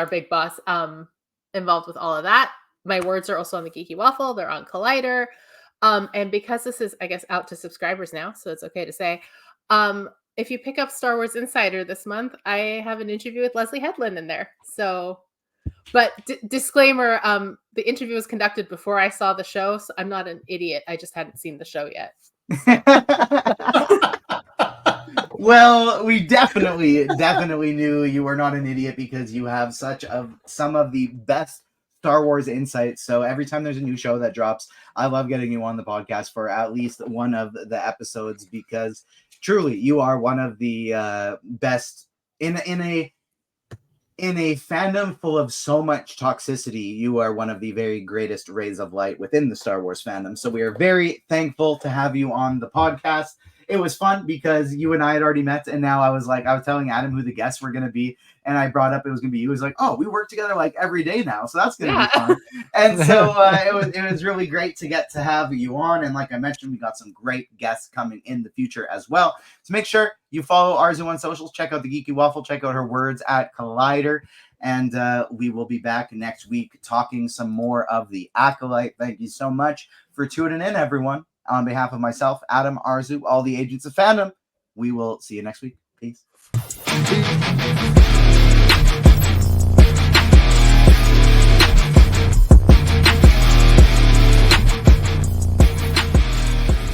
big boss involved with all of that. My words are also on the Geeky Waffle. They're on Collider. And because this is, I guess, out to subscribers now, so it's okay to say, if you pick up Star Wars Insider this month, I have an interview with Leslie Headland in there. So, but disclaimer, the interview was conducted before I saw the show, so I'm not an idiot. I just hadn't seen the show yet. Well, we definitely knew you were not an idiot, because you have some of the best Star Wars insights. So every time there's a new show that drops, I love getting you on the podcast for at least one of the episodes, because truly you are one of the best in a fandom full of so much toxicity. You are one of the very greatest rays of light within the Star Wars fandom. So we are very thankful to have you on the podcast. It was fun because you and I had already met, and now I was telling Adam who the guests were going to be, and I brought up it was going to be you. He was like, "Oh, we work together like every day now, so that's going to be fun." And so it was really great to get to have you on. And like I mentioned, we got some great guests coming in the future as well. So make sure you follow Arezou on socials. Check out the Geeky Waffle. Check out her words at Collider. And we will be back next week talking some more of the Acolyte. Thank you so much for tuning in, everyone. On behalf of myself, Adam, Arezou, all the Agents of Fandom, we will see you next week. Peace.